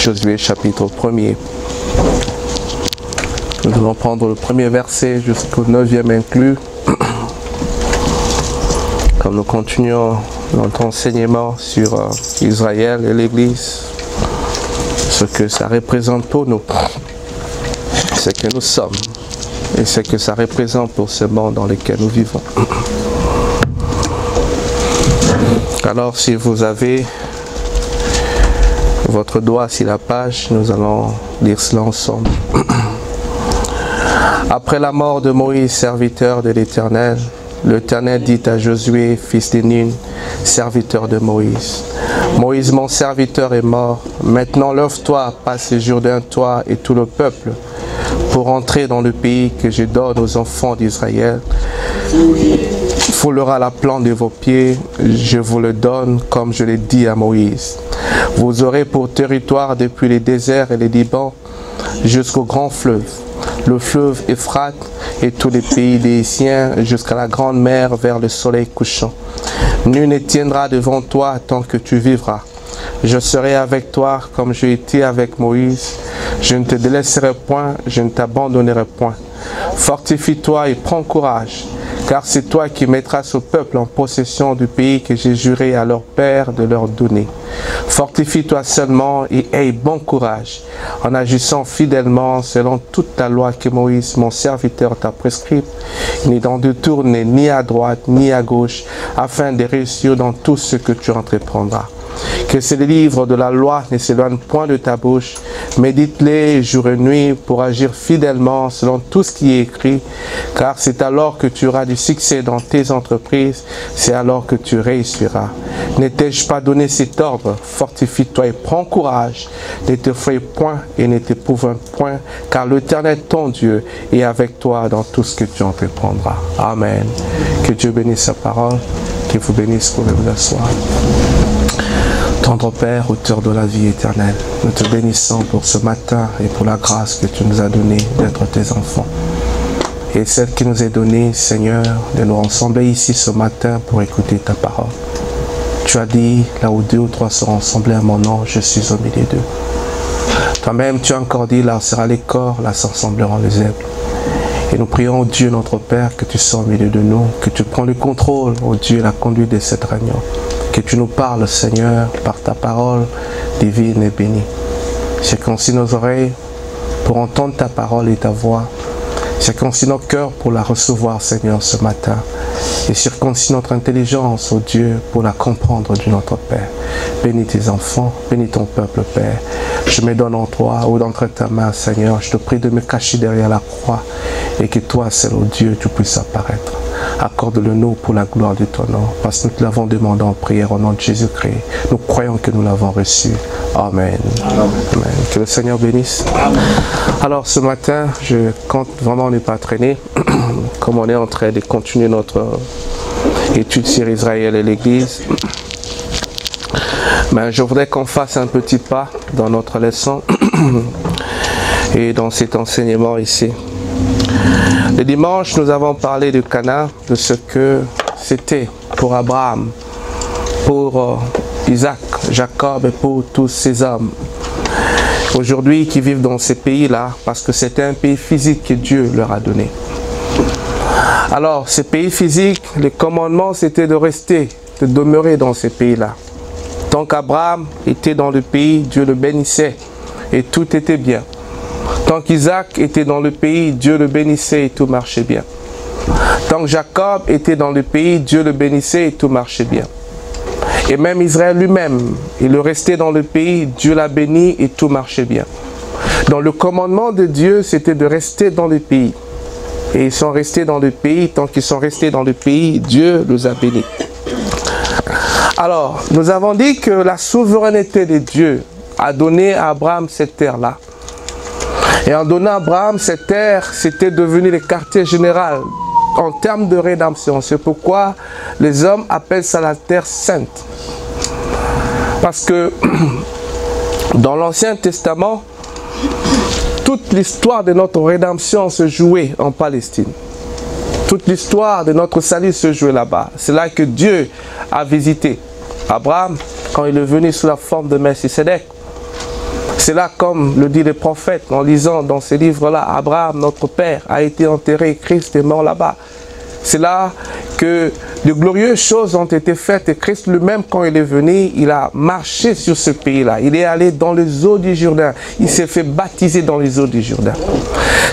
Josué chapitre 1er. Nous allons prendre le premier verset jusqu'au 9e inclus. Comme nous continuons notre enseignement sur Israël et l'Église, ce que ça représente pour nous, ce que nous sommes et ce que ça représente pour ce monde dans lequel nous vivons. Alors si vous avez votre doigt sur la page, nous allons lire cela ensemble. Après la mort de Moïse, serviteur de l'Éternel, l'Éternel dit à Josué, fils de Nun, serviteur de Moïse: Moïse, mon serviteur, est mort. Maintenant, lève-toi, passe le Jourdain, toi et tout le peuple, pour entrer dans le pays que je donne aux enfants d'Israël. Foulera la plante de vos pieds, je vous le donne comme je l'ai dit à Moïse. Vous aurez pour territoire depuis les déserts et les Liban jusqu'au grand fleuve, le fleuve Euphrate et tous les pays des Hissiens jusqu'à la grande mer vers le soleil couchant. Nul ne tiendra devant toi tant que tu vivras. Je serai avec toi comme j'ai été avec Moïse. Je ne te délaisserai point, je ne t'abandonnerai point. Fortifie-toi et prends courage, car c'est toi qui mettras ce peuple en possession du pays que j'ai juré à leur père de leur donner. Fortifie-toi seulement et aie bon courage, en agissant fidèlement selon toute la loi que Moïse, mon serviteur, t'a prescrite, ni d'en détourner ni à droite ni à gauche, afin de réussir dans tout ce que tu entreprendras. Que ce livre de la loi ne s'éloigne point de ta bouche. Médite-les jour et nuit pour agir fidèlement selon tout ce qui est écrit, car c'est alors que tu auras du succès dans tes entreprises, c'est alors que tu réussiras. Ne t'ai-je pas donné cet ordre? Fortifie-toi et prends courage. Ne te frais point et ne t'éprouve point, car l'Éternel ton Dieu est avec toi dans tout ce que tu entreprendras. Amen. Que Dieu bénisse sa parole, qu'il vous bénisse pour vous asseoir. Tendre Père, auteur de la vie éternelle, nous te bénissons pour ce matin et pour la grâce que tu nous as donnée d'être tes enfants. Et celle qui nous est donnée, Seigneur, de nous rassembler ici ce matin pour écouter ta parole. Tu as dit, là où 2 ou 3 seront rassemblés à mon nom, je suis au milieu d'eux. Toi-même, tu as encore dit, là sera les corps, là s'assembleront les zèbres. Et nous prions, oh Dieu, notre Père, que tu sois au milieu de nous, que tu prends le contrôle, oh Dieu, la conduite de cette réunion. Que tu nous parles, Seigneur, par ta parole divine et bénie. Circoncis nos oreilles pour entendre ta parole et ta voix. Circoncis nos cœurs pour la recevoir, Seigneur, ce matin. Et circoncis notre intelligence, oh Dieu, pour la comprendre de notre Père. Bénis tes enfants, bénis ton peuple, Père. Je me donne en toi, ou d'entre ta main, Seigneur. Je te prie de me cacher derrière la croix et que toi, seul, oh Dieu, tu puisses apparaître. Accorde-le nous pour la gloire de ton nom, parce que nous te l'avons demandé en prière au nom de Jésus-Christ. Nous croyons que nous l'avons reçu. Amen. Amen. Que le Seigneur bénisse. Alors ce matin, je compte vraiment ne pas traîner, comme on est en train de continuer notre étude sur Israël et l'Église. Mais je voudrais qu'on fasse un petit pas dans notre leçon et dans cet enseignement ici. Le dimanche, nous avons parlé de Canaan, de ce que c'était pour Abraham, pour Isaac, Jacob et pour tous ces hommes. Aujourd'hui, qui vivent dans ces pays-là, parce que c'était un pays physique que Dieu leur a donné. Alors, ces pays physiques, le commandement, c'était de rester, de demeurer dans ces pays-là. Tant qu'Abraham était dans le pays, Dieu le bénissait et tout était bien. Tant qu'Isaac était dans le pays, Dieu le bénissait et tout marchait bien. Tant que Jacob était dans le pays, Dieu le bénissait et tout marchait bien. Et même Israël lui-même, il restait dans le pays, Dieu l'a béni et tout marchait bien. Donc le commandement de Dieu, c'était de rester dans le pays. Et ils sont restés dans le pays, tant qu'ils sont restés dans le pays, Dieu les a bénis. Alors, nous avons dit que la souveraineté de Dieu a donné à Abraham cette terre-là. Et en donnant à Abraham cette terre, c'était devenu le quartier général en termes de rédemption. C'est pourquoi les hommes appellent ça la terre sainte. Parce que dans l'Ancien Testament, toute l'histoire de notre rédemption se jouait en Palestine. Toute l'histoire de notre salut se jouait là-bas. C'est là que Dieu a visité Abraham quand il est venu sous la forme de Melchisédek. C'est là, comme le dit le prophète, en lisant dans ces livres-là, Abraham, notre père, a été enterré, Christ est mort là-bas. C'est là que de glorieuses choses ont été faites et Christ lui-même, quand il est venu, il a marché sur ce pays-là. Il est allé dans les eaux du Jourdain. Il s'est fait baptiser dans les eaux du Jourdain.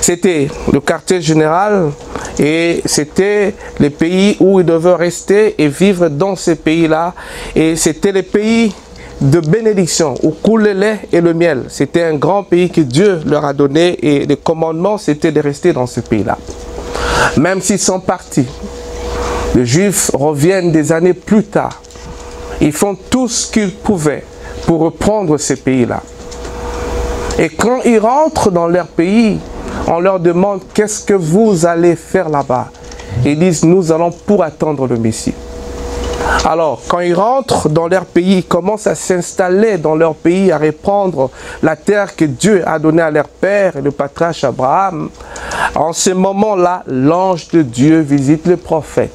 C'était le quartier général et c'était les pays où il devait rester et vivre dans ces pays-là. Et c'était les pays de bénédiction, où coule le lait et le miel. C'était un grand pays que Dieu leur a donné et le commandement, c'était de rester dans ce pays-là. Même s'ils sont partis, les Juifs reviennent des années plus tard. Ils font tout ce qu'ils pouvaient pour reprendre ces pays-là. Et quand ils rentrent dans leur pays, on leur demande « Qu'est-ce que vous allez faire là-bas ?» Ils disent « Nous allons pour attendre le Messie. » Alors, quand ils rentrent dans leur pays, ils commencent à s'installer dans leur pays, à reprendre la terre que Dieu a donnée à leur père et le patriarche Abraham. En ce moment-là, l'ange de Dieu visite le prophète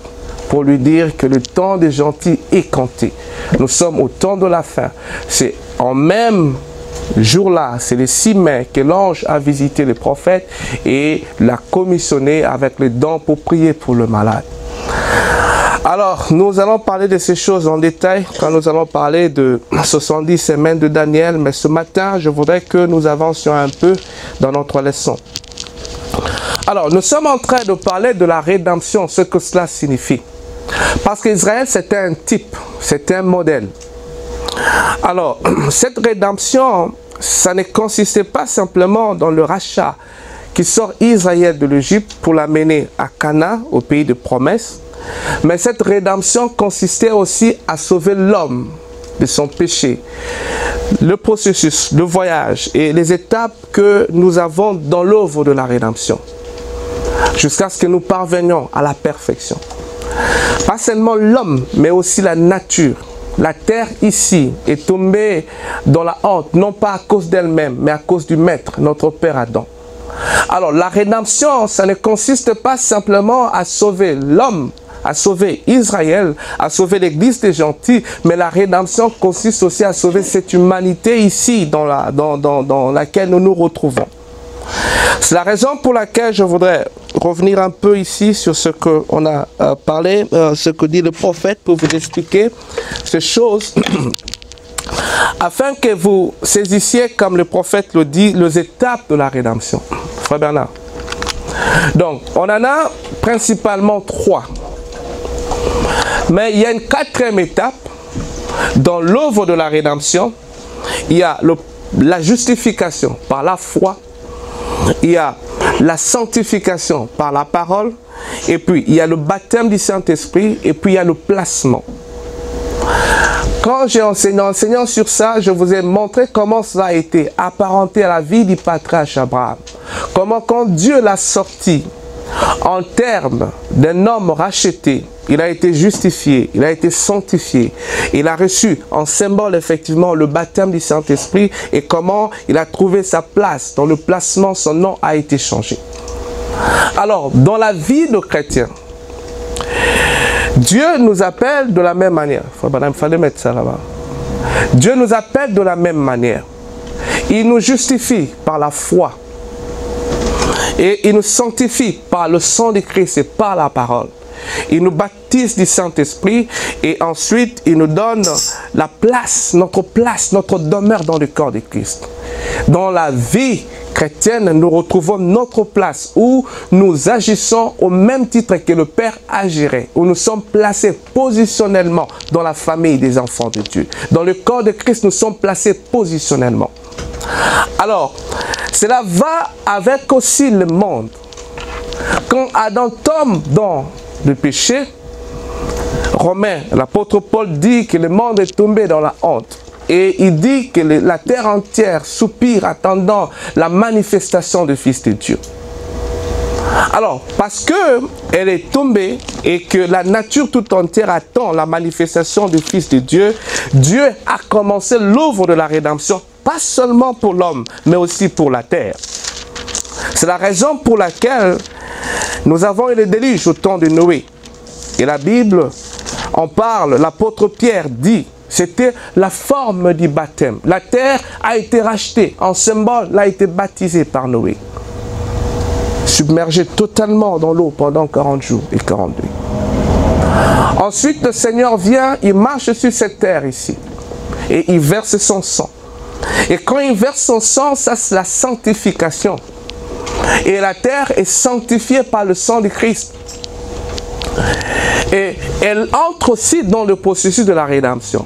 pour lui dire que le temps des gentils est compté. Nous sommes au temps de la fin. C'est en même jour-là, c'est le 6 mai que l'ange a visité le prophète et l'a commissionné avec les dons pour prier pour le malade. Alors, nous allons parler de ces choses en détail quand nous allons parler de 70 semaines de Daniel. Mais ce matin, je voudrais que nous avancions un peu dans notre leçon. Alors, nous sommes en train de parler de la rédemption, ce que cela signifie. Parce qu'Israël, c'était un type, c'était un modèle. Alors, cette rédemption, ça ne consistait pas simplement dans le rachat qui sort Israël de l'Égypte pour l'amener à Canaan, au pays de promesse. Mais cette rédemption consistait aussi à sauver l'homme de son péché. Le processus, le voyage et les étapes que nous avons dans l'œuvre de la rédemption. Jusqu'à ce que nous parvenions à la perfection. Pas seulement l'homme, mais aussi la nature. La terre ici est tombée dans la honte, non pas à cause d'elle-même, mais à cause du Maître, notre Père Adam. Alors la rédemption, ça ne consiste pas simplement à sauver l'homme, à sauver Israël, à sauver l'église des gentils, mais la rédemption consiste aussi à sauver cette humanité ici dans laquelle nous nous retrouvons. C'est la raison pour laquelle je voudrais revenir un peu ici sur ce qu'on a parlé, ce que dit le prophète pour vous expliquer ces choses, afin que vous saisissiez, comme le prophète le dit, les étapes de la rédemption. Frère Bernard. Donc, on en a principalement 3. Mais il y a une 4e étape dans l'œuvre de la rédemption. Il y a la justification par la foi. Il y a la sanctification par la parole. Et puis, il y a le baptême du Saint-Esprit. Et puis, il y a le placement. Quand j'ai enseignant sur ça, je vous ai montré comment cela a été apparenté à la vie du patriarche Abraham. Comment quand Dieu l'a sorti en termes d'un homme racheté, il a été justifié, il a été sanctifié, il a reçu en symbole effectivement le baptême du Saint-Esprit et comment il a trouvé sa place. Dans le placement, son nom a été changé. Alors, dans la vie de chrétien, Dieu nous appelle de la même manière. Il fallait mettre ça là-bas. Dieu nous appelle de la même manière. Il nous justifie par la foi. Et il nous sanctifie par le sang de Christ et par la parole. Il nous baptise du Saint-Esprit et ensuite il nous donne la place, notre demeure dans le corps de Christ. Dans la vie chrétienne, nous retrouvons notre place où nous agissons au même titre que le Père agirait, où nous sommes placés positionnellement dans la famille des enfants de Dieu. Dans le corps de Christ, nous sommes placés positionnellement. Alors, cela va avec aussi le monde. Quand Adam tombe dans le péché, Romain, l'apôtre Paul dit que le monde est tombé dans la honte. Et il dit que la terre entière soupire attendant la manifestation du Fils de Dieu. Alors, parce qu'elle est tombée et que la nature tout entière attend la manifestation du Fils de Dieu, Dieu a commencé l'œuvre de la rédemption, pas seulement pour l'homme, mais aussi pour la terre. C'est la raison pour laquelle nous avons eu le déluge au temps de Noé. Et la Bible en parle, l'apôtre Pierre dit, C'était la forme du baptême. La terre a été rachetée. En symbole, elle a été baptisée par Noé. Submergée totalement dans l'eau pendant 40 jours et 40 nuits. Ensuite, le Seigneur vient, il marche sur cette terre ici. Et il verse son sang. Et quand il verse son sang, ça c'est la sanctification. Et la terre est sanctifiée par le sang de Christ. Et elle entre aussi dans le processus de la rédemption.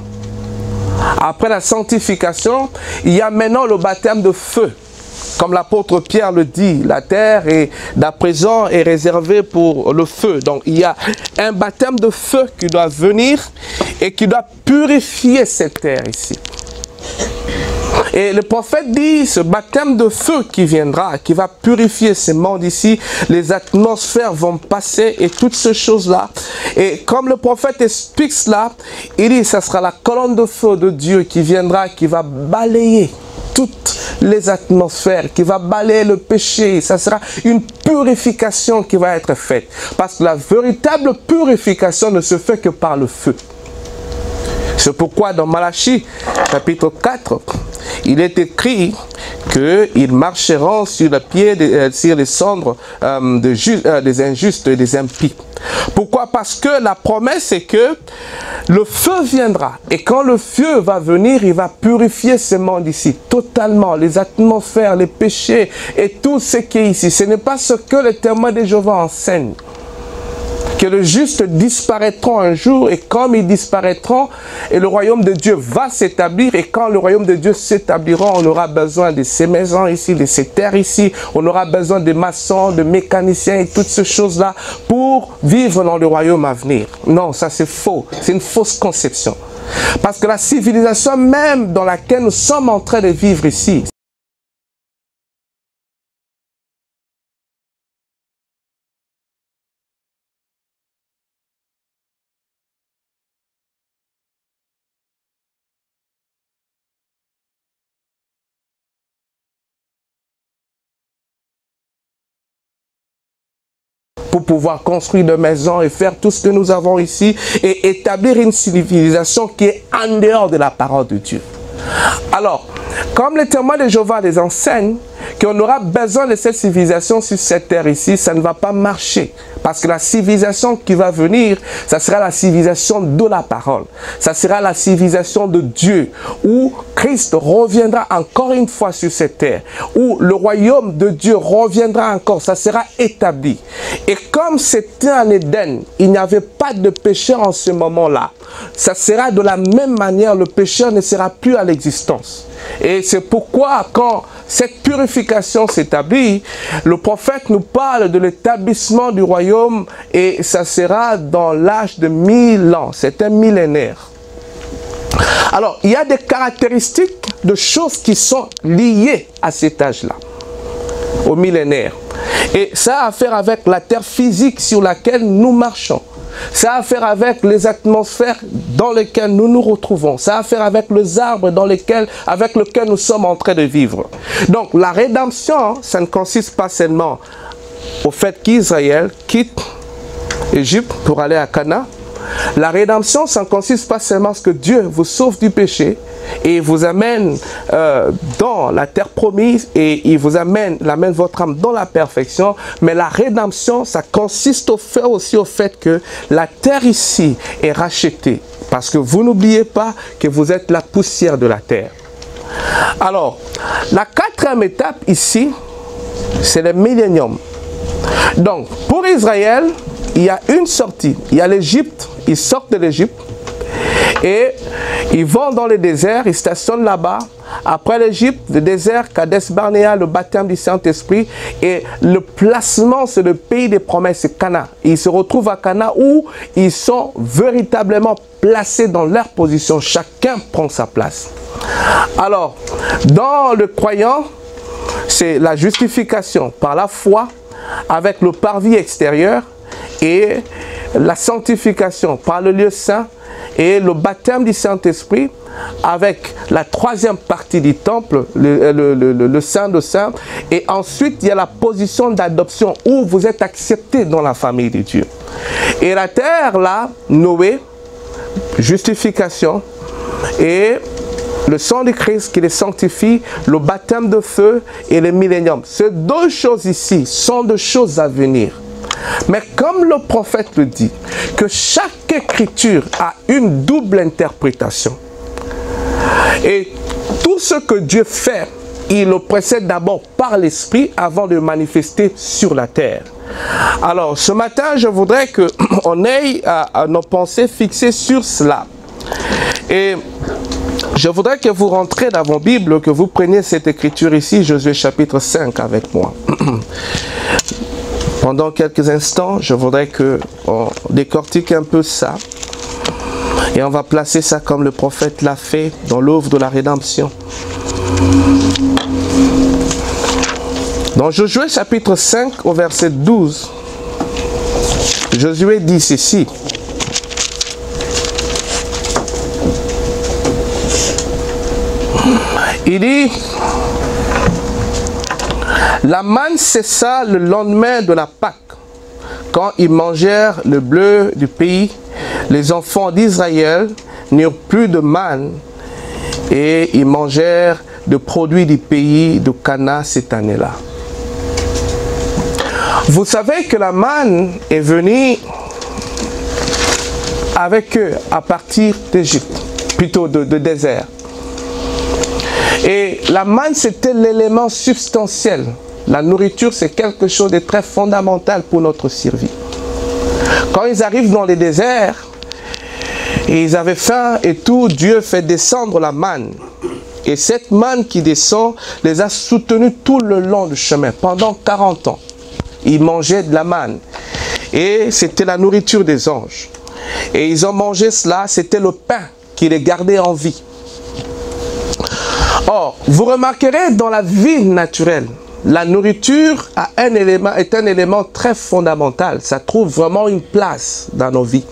Après la sanctification, il y a maintenant le baptême de feu. Comme l'apôtre Pierre le dit, la terre est d'à présent est réservée pour le feu. Donc il y a un baptême de feu qui doit venir et qui doit purifier cette terre ici. Et le prophète dit, ce baptême de feu qui viendra, qui va purifier ces mondes ici, les atmosphères vont passer et toutes ces choses-là. Et comme le prophète explique cela, il dit, ça sera la colonne de feu de Dieu qui viendra, qui va balayer toutes les atmosphères, qui va balayer le péché. Ça sera une purification qui va être faite. Parce que la véritable purification ne se fait que par le feu. C'est pourquoi dans Malachie, chapitre 4, il est écrit qu'ils marcheront sur le pied, sur les cendres des injustes et des impies. Pourquoi? Parce que la promesse est que le feu viendra. Et quand le feu va venir, il va purifier ce monde ici, totalement. Les atmosphères, les péchés et tout ce qui est ici. Ce n'est pas ce que les témoins de Jéhovah enseignent. Que le juste disparaîtront un jour, et comme ils disparaîtront, et le royaume de Dieu va s'établir, et quand le royaume de Dieu s'établira, on aura besoin de ces maisons ici, de ces terres ici, on aura besoin de maçons, de mécaniciens et toutes ces choses-là pour vivre dans le royaume à venir. Non, ça c'est faux, c'est une fausse conception. Parce que la civilisation même dans laquelle nous sommes en train de vivre ici, pour pouvoir construire des maisons et faire tout ce que nous avons ici et établir une civilisation qui est en dehors de la parole de Dieu. Alors, comme les témoins de Jéhovah les enseignent, qu'on aura besoin de cette civilisation sur cette terre ici, ça ne va pas marcher. Parce que la civilisation qui va venir, ça sera la civilisation de la parole. Ça sera la civilisation de Dieu, où Christ reviendra encore une fois sur cette terre, où le royaume de Dieu reviendra encore, ça sera établi. Et comme c'était en Éden, il n'y avait pas de pécheur en ce moment-là, ça sera de la même manière, le pécheur ne sera plus à l'existence. Et c'est pourquoi quand cette purification s'établit, le prophète nous parle de l'établissement du royaume et ça sera dans l'âge de 1000 ans, c'est un millénaire. Alors, il y a des caractéristiques de choses qui sont liées à cet âge-là, au millénaire. Et ça a à faire avec la terre physique sur laquelle nous marchons. Ça a à faire avec les atmosphères dans lesquelles nous nous retrouvons. Ça a à faire avec les arbres avec lesquels nous sommes en train de vivre. Donc la rédemption, ça ne consiste pas seulement au fait qu'Israël quitte l'Égypte pour aller à Canaan. La rédemption, ça ne consiste pas seulement à ce que Dieu vous sauve du péché et vous amène dans la terre promise et il vous amène votre âme dans la perfection. Mais la rédemption, ça consiste aussi au fait que la terre ici est rachetée. Parce que vous n'oubliez pas que vous êtes la poussière de la terre. Alors, la quatrième étape ici, c'est le millénium. Donc, pour Israël, il y a une sortie. Il y a l'Égypte, ils sortent de l'Égypte et ils vont dans le désert, ils stationnent là-bas. Après l'Égypte, le désert, Kadesh Barnéa, le baptême du Saint-Esprit et le placement, c'est le pays des promesses, c'est Canaan. Ils se retrouvent à Canaan où ils sont véritablement placés dans leur position. Chacun prend sa place. Alors, dans le croyant, c'est la justification par la foi avec le parvis extérieur et la sanctification par le lieu saint et le baptême du Saint-Esprit avec la troisième partie du temple, le Saint de Saints. Et ensuite, il y a la position d'adoption où vous êtes accepté dans la famille de Dieu. Et la terre, là, Noé, justification, et le sang du Christ qui les sanctifie, le baptême de feu et le millénium. Ces deux choses ici sont des choses à venir. Mais comme le prophète le dit, que chaque écriture a une double interprétation. Et tout ce que Dieu fait, il le précède d'abord par l'Esprit avant de manifester sur la terre. Alors, ce matin, je voudrais qu'on ait nos pensées fixées sur cela. Et je voudrais que vous rentrez dans vos Bibles, que vous preniez cette écriture ici, Josué chapitre 5 avec moi. Pendant quelques instants, je voudrais qu'on décortique un peu ça. Et on va placer ça comme le prophète l'a fait dans l'œuvre de la rédemption. Dans Josué chapitre 5 au verset 12, Josué dit ceci. Il dit, la manne cessa le lendemain de la Pâque. Quand ils mangèrent le bleu du pays, les enfants d'Israël n'eurent plus de manne et ils mangèrent de produits du pays de Canaan cette année-là. Vous savez que la manne est venue avec eux à partir d'Égypte, plutôt de désert. Et la manne, c'était l'élément substantiel. La nourriture, c'est quelque chose de très fondamental pour notre survie. Quand ils arrivent dans les déserts, et ils avaient faim et tout, Dieu fait descendre la manne. Et cette manne qui descend les a soutenus tout le long du chemin, pendant 40 ans. Ils mangeaient de la manne. Et c'était la nourriture des anges. Et ils ont mangé cela, c'était le pain qui les gardait en vie. Or, vous remarquerez dans la vie naturelle, la nourriture est un élément très fondamental. Ça trouve vraiment une place dans nos vies.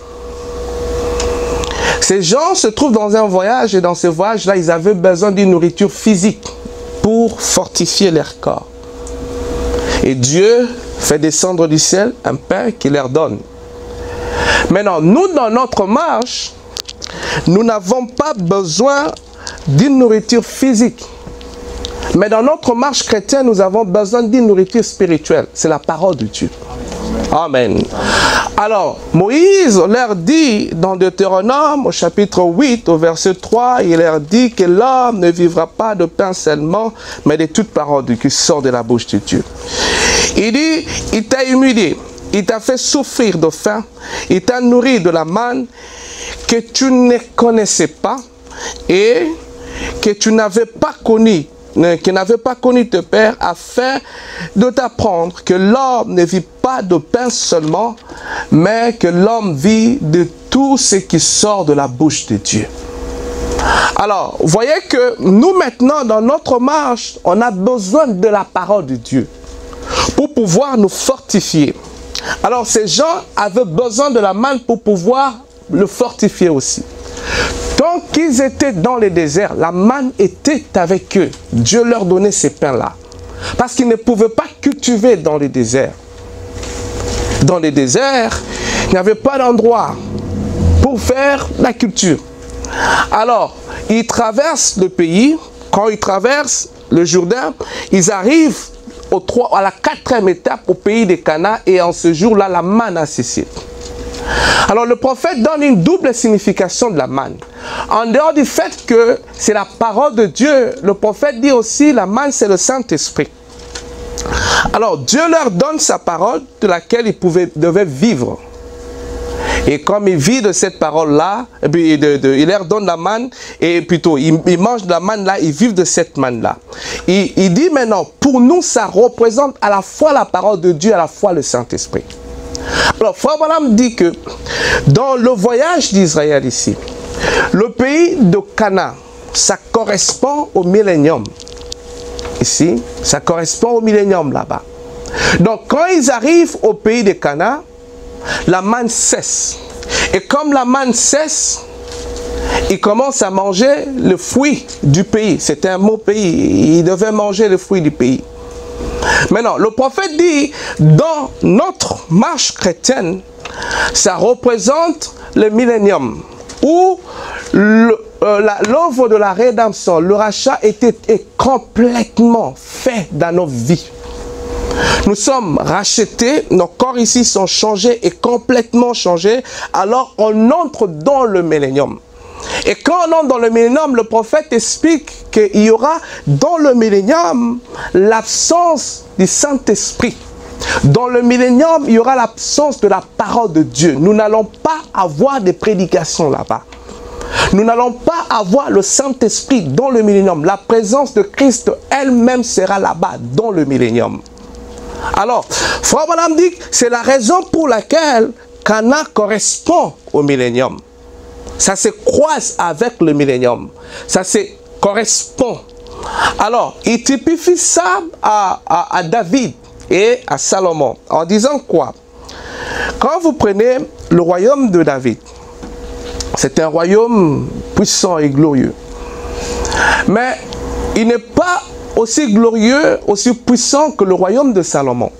Ces gens se trouvent dans un voyage et dans ce voyage-là, ils avaient besoin d'une nourriture physique pour fortifier leur corps. Et Dieu fait descendre du ciel un pain qu'il leur donne. Maintenant, nous, dans notre marche, nous n'avons pas besoin d'une nourriture physique. Mais dans notre marche chrétienne, nous avons besoin d'une nourriture spirituelle. C'est la parole de Dieu. Amen. Alors, Moïse leur dit dans Deutéronome, au chapitre 8, au verset 3, il leur dit que l'homme ne vivra pas de pain seulement, mais de toute parole qui sort de la bouche de Dieu. Il dit, il t'a humilié, il t'a fait souffrir de faim, il t'a nourri de la manne que tu ne connaissais pas et que tu n'avais pas connu, tes pères, afin de t'apprendre que l'homme ne vit pas de pain seulement, mais que l'homme vit de tout ce qui sort de la bouche de Dieu. Alors, vous voyez que nous maintenant, dans notre marche, on a besoin de la parole de Dieu pour pouvoir nous fortifier. Alors, ces gens avaient besoin de la manne pour pouvoir le fortifier aussi. Tant qu'ils étaient dans les déserts, la manne était avec eux. Dieu leur donnait ces pains-là. Parce qu'ils ne pouvaient pas cultiver dans les déserts. Dans les déserts, il n'y avait pas d'endroit pour faire la culture. Alors, ils traversent le pays. Quand ils traversent le Jourdain, ils arrivent à la 4e étape au pays de Canaan. Et en ce jour-là, la manne a cessé. Alors le prophète donne une double signification de la manne. En dehors du fait que c'est la parole de Dieu, le prophète dit aussi la manne c'est le Saint-Esprit. Alors Dieu leur donne sa parole de laquelle ils devaient vivre. Et comme ils vivent de cette parole-là, il leur donne la manne, et plutôt ils mangent de la manne-là, ils vivent de cette manne-là. Il dit maintenant, pour nous ça représente à la fois la parole de Dieu, à la fois le Saint-Esprit. Alors, Frère Branham dit que dans le voyage d'Israël ici, le pays de Canaan, ça correspond au millénium. Ici, ça correspond au millénium là-bas. Donc, quand ils arrivent au pays de Canaan, la manne cesse. Et comme la manne cesse, ils commencent à manger le fruit du pays. C'était un beau pays. Ils devaient manger le fruit du pays. Maintenant, le prophète dit, dans notre marche chrétienne, ça représente le millénium, où l'œuvre de la rédemption, le rachat est complètement fait dans nos vies. Nous sommes rachetés, nos corps ici sont changés et complètement changés, alors on entre dans le millénium. Et quand on entre dans le millénium, le prophète explique qu'il y aura dans le millénium l'absence du Saint-Esprit. Dans le millénium, il y aura l'absence de la parole de Dieu. Nous n'allons pas avoir des prédications là-bas. Nous n'allons pas avoir le Saint-Esprit dans le millénium. La présence de Christ elle-même sera là-bas dans le millénium. Alors, Frère Branham dit que c'est la raison pour laquelle Cana correspond au millénium. Ça se croise avec le millénium. Ça se correspond. Alors, il typifie ça à David et à Salomon en disant quoi? Quand vous prenez le royaume de David, c'est un royaume puissant et glorieux. Mais il n'est pas aussi glorieux, aussi puissant que le royaume de Salomon.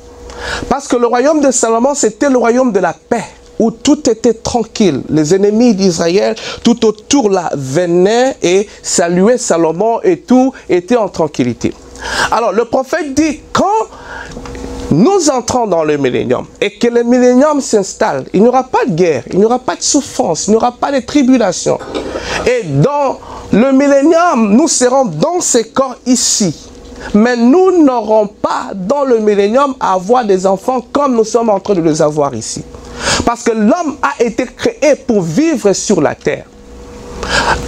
Parce que le royaume de Salomon, c'était le royaume de la paix, où tout était tranquille. Les ennemis d'Israël, tout autour là, venaient et saluaient Salomon et tout était en tranquillité. Alors, le prophète dit, quand nous entrons dans le millénium et que le millénium s'installe, il n'y aura pas de guerre, il n'y aura pas de souffrance, il n'y aura pas de tribulation. Et dans le millénium, nous serons dans ces corps ici. Mais nous n'aurons pas dans le millénium à avoir des enfants comme nous sommes en train de les avoir ici. Parce que l'homme a été créé pour vivre sur la terre.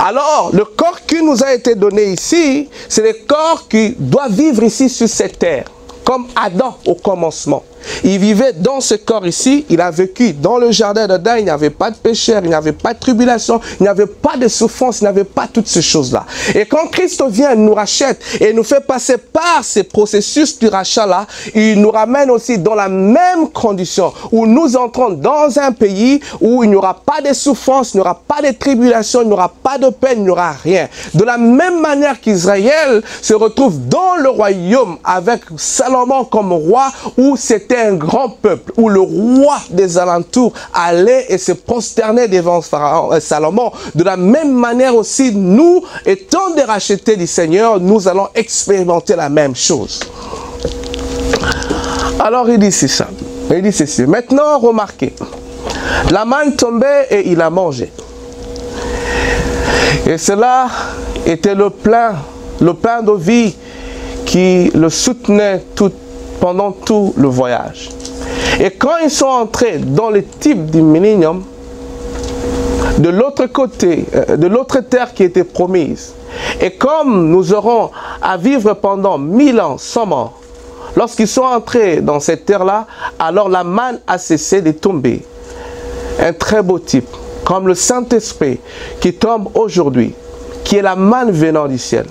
Alors, le corps qui nous a été donné ici, c'est le corps qui doit vivre ici sur cette terre. Comme Adam au commencement. Il vivait dans ce corps ici, il a vécu dans le jardin d'Adam, il n'y avait pas de pécheur, il n'y avait pas de tribulation, il n'y avait pas de souffrance, il n'y avait pas toutes ces choses-là. Et quand Christ vient, nous rachète et nous fait passer par ces processus du rachat-là, il nous ramène aussi dans la même condition où nous entrons dans un pays où il n'y aura pas de souffrance, il n'y aura pas de tribulation, il n'y aura pas de peine, il n'y aura rien. De la même manière qu'Israël se retrouve dans le royaume avec Salomon comme roi, où c'était un grand peuple, où le roi des alentours allait et se prosternait devant Salomon. De la même manière aussi, nous, étant des rachetés du Seigneur, nous allons expérimenter la même chose. Alors il dit c'est ça. Il dit ceci. Maintenant, remarquez, la manne tombait et il a mangé. Et cela était le pain de vie qui le soutenait pendant tout le voyage. Et quand ils sont entrés dans le type du millénium, de l'autre côté, de l'autre terre qui était promise, et comme nous aurons à vivre pendant 1000 ans sans mort, lorsqu'ils sont entrés dans cette terre-là, alors la manne a cessé de tomber. Un très beau type, comme le Saint-Esprit qui tombe aujourd'hui, qui est la manne venant du ciel.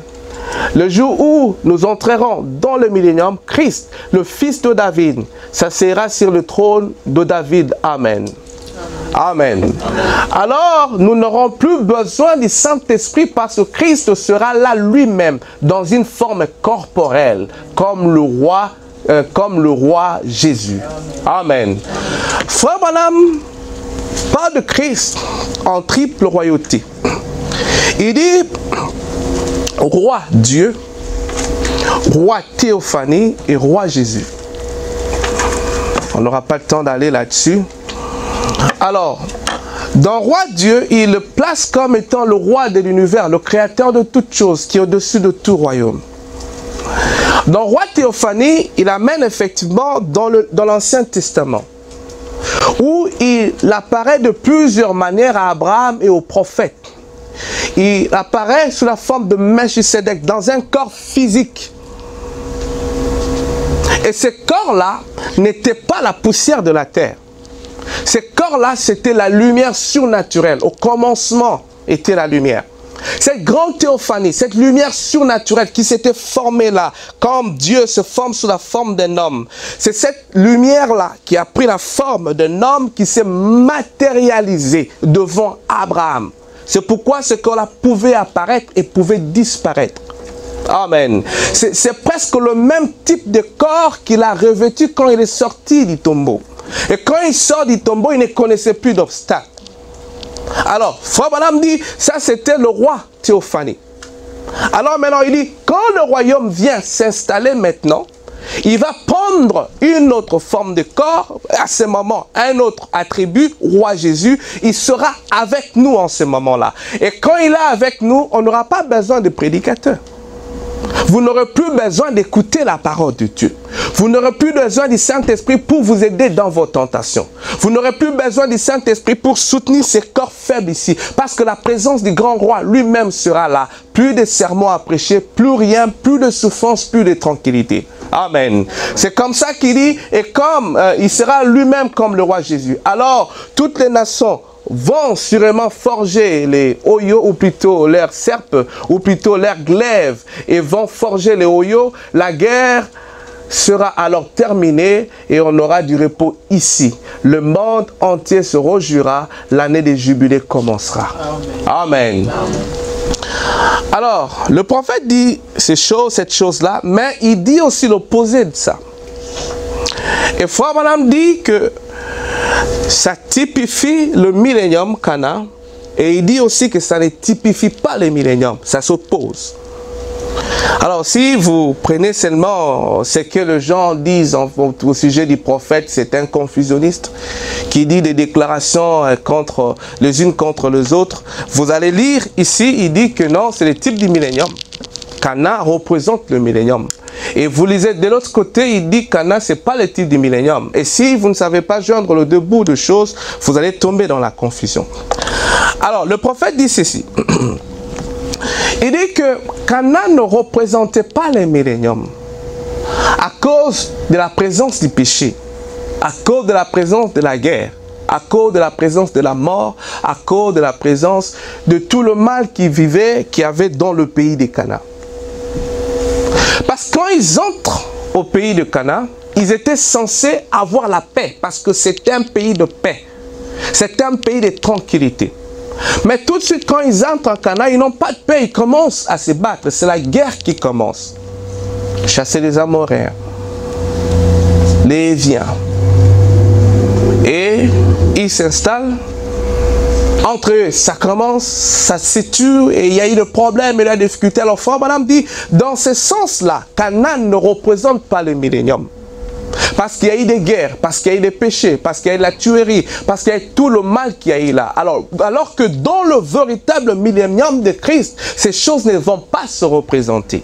Le jour où nous entrerons dans le millénium, Christ, le fils de David, s'assiera sur le trône de David. Amen. Amen. Alors, nous n'aurons plus besoin du Saint-Esprit parce que Christ sera là lui-même dans une forme corporelle, comme le roi Jésus. Amen. Frère Branham parle de Christ en triple royauté. Il dit roi Dieu, roi Théophanie et roi Jésus. On n'aura pas le temps d'aller là-dessus. Alors, dans roi Dieu, il le place comme étant le roi de l'univers, le créateur de toutes choses, qui est au-dessus de tout royaume. Dans roi Théophanie, il amène effectivement dans l'Ancien Testament, où il apparaît de plusieurs manières à Abraham et aux prophètes. Il apparaît sous la forme de Melchisedec dans un corps physique. Et ce corps-là n'était pas la poussière de la terre. Ce corps-là, c'était la lumière surnaturelle. Au commencement était la lumière. Cette grande théophanie, cette lumière surnaturelle qui s'était formée là, comme Dieu se forme sous la forme d'un homme. C'est cette lumière-là qui a pris la forme d'un homme qui s'est matérialisé devant Abraham. C'est pourquoi ce corps-là pouvait apparaître et pouvait disparaître. Amen. C'est presque le même type de corps qu'il a revêtu quand il est sorti du tombeau. Et quand il sort du tombeau, il ne connaissait plus d'obstacles. Alors, Frère Branham dit, ça c'était le roi Théophanie. Alors maintenant, il dit, quand le royaume vient s'installer maintenant, il va prendre une autre forme de corps, à ce moment, un autre attribut, roi Jésus, il sera avec nous en ce moment-là. Et quand il est avec nous, on n'aura pas besoin de prédicateurs. Vous n'aurez plus besoin d'écouter la parole de Dieu. Vous n'aurez plus besoin du Saint-Esprit pour vous aider dans vos tentations. Vous n'aurez plus besoin du Saint-Esprit pour soutenir ces corps faibles ici. Parce que la présence du grand roi lui-même sera là. Plus de sermons à prêcher, plus rien, plus de souffrance, plus de tranquillité. Amen. C'est comme ça qu'il dit, et comme il sera lui-même comme le roi Jésus. Alors, toutes les nations vont sûrement forger les oyos, ou plutôt leurs serpes, ou plutôt leurs glaives, et vont forger les oyos. La guerre sera alors terminée et on aura du repos ici. Le monde entier se réjouira, l'année des jubilés commencera. Amen. Amen. Alors, le prophète dit cette chose-là, mais il dit aussi l'opposé de ça. Et Frère Branham dit que ça typifie le millénium Cana, et il dit aussi que ça ne typifie pas le millénium, ça s'oppose. Alors si vous prenez seulement ce que les gens disent au sujet du prophète, c'est un confusionniste qui dit des déclarations les unes contre les autres, vous allez lire ici, il dit que non, c'est le type du millénium. Cana représente le millénium. Et vous lisez de l'autre côté, il dit Cana, ce n'est pas le type du millénium. Et si vous ne savez pas joindre les deux bouts de choses, vous allez tomber dans la confusion. Alors, le prophète dit ceci. Il dit que Cana ne représentait pas le millénium à cause de la présence du péché, à cause de la présence de la guerre, à cause de la présence de la mort, à cause de la présence de tout le mal qui y avait dans le pays de Cana. Parce que quand ils entrent au pays de Cana, ils étaient censés avoir la paix, parce que c'était un pays de paix. C'était un pays de tranquillité. Mais tout de suite, quand ils entrent en Cana, ils n'ont pas de paix, ils commencent à se battre. C'est la guerre qui commence. Chasser les Amoréens, les Héviens. Et ils s'installent. Entre eux, ça commence, ça se tue, et il y a eu le problème et la difficulté. Alors, Frère Branham dit, dans ce sens-là, Canaan ne représente pas le millénium. Parce qu'il y a eu des guerres, parce qu'il y a eu des péchés, parce qu'il y a eu la tuerie, parce qu'il y a eu tout le mal qu'il y a eu là. Alors que dans le véritable millénium de Christ, ces choses ne vont pas se représenter.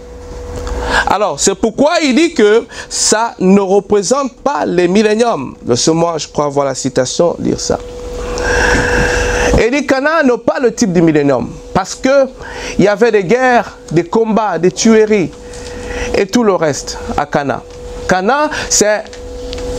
Alors, c'est pourquoi il dit que ça ne représente pas le millénium. Laissez-moi, je crois, voir la citation, lire ça. Et dit Canaan n'a pas le type du millénium. Parce qu'il y avait des guerres, des combats, des tueries et tout le reste à Canaan. Canaan, c'est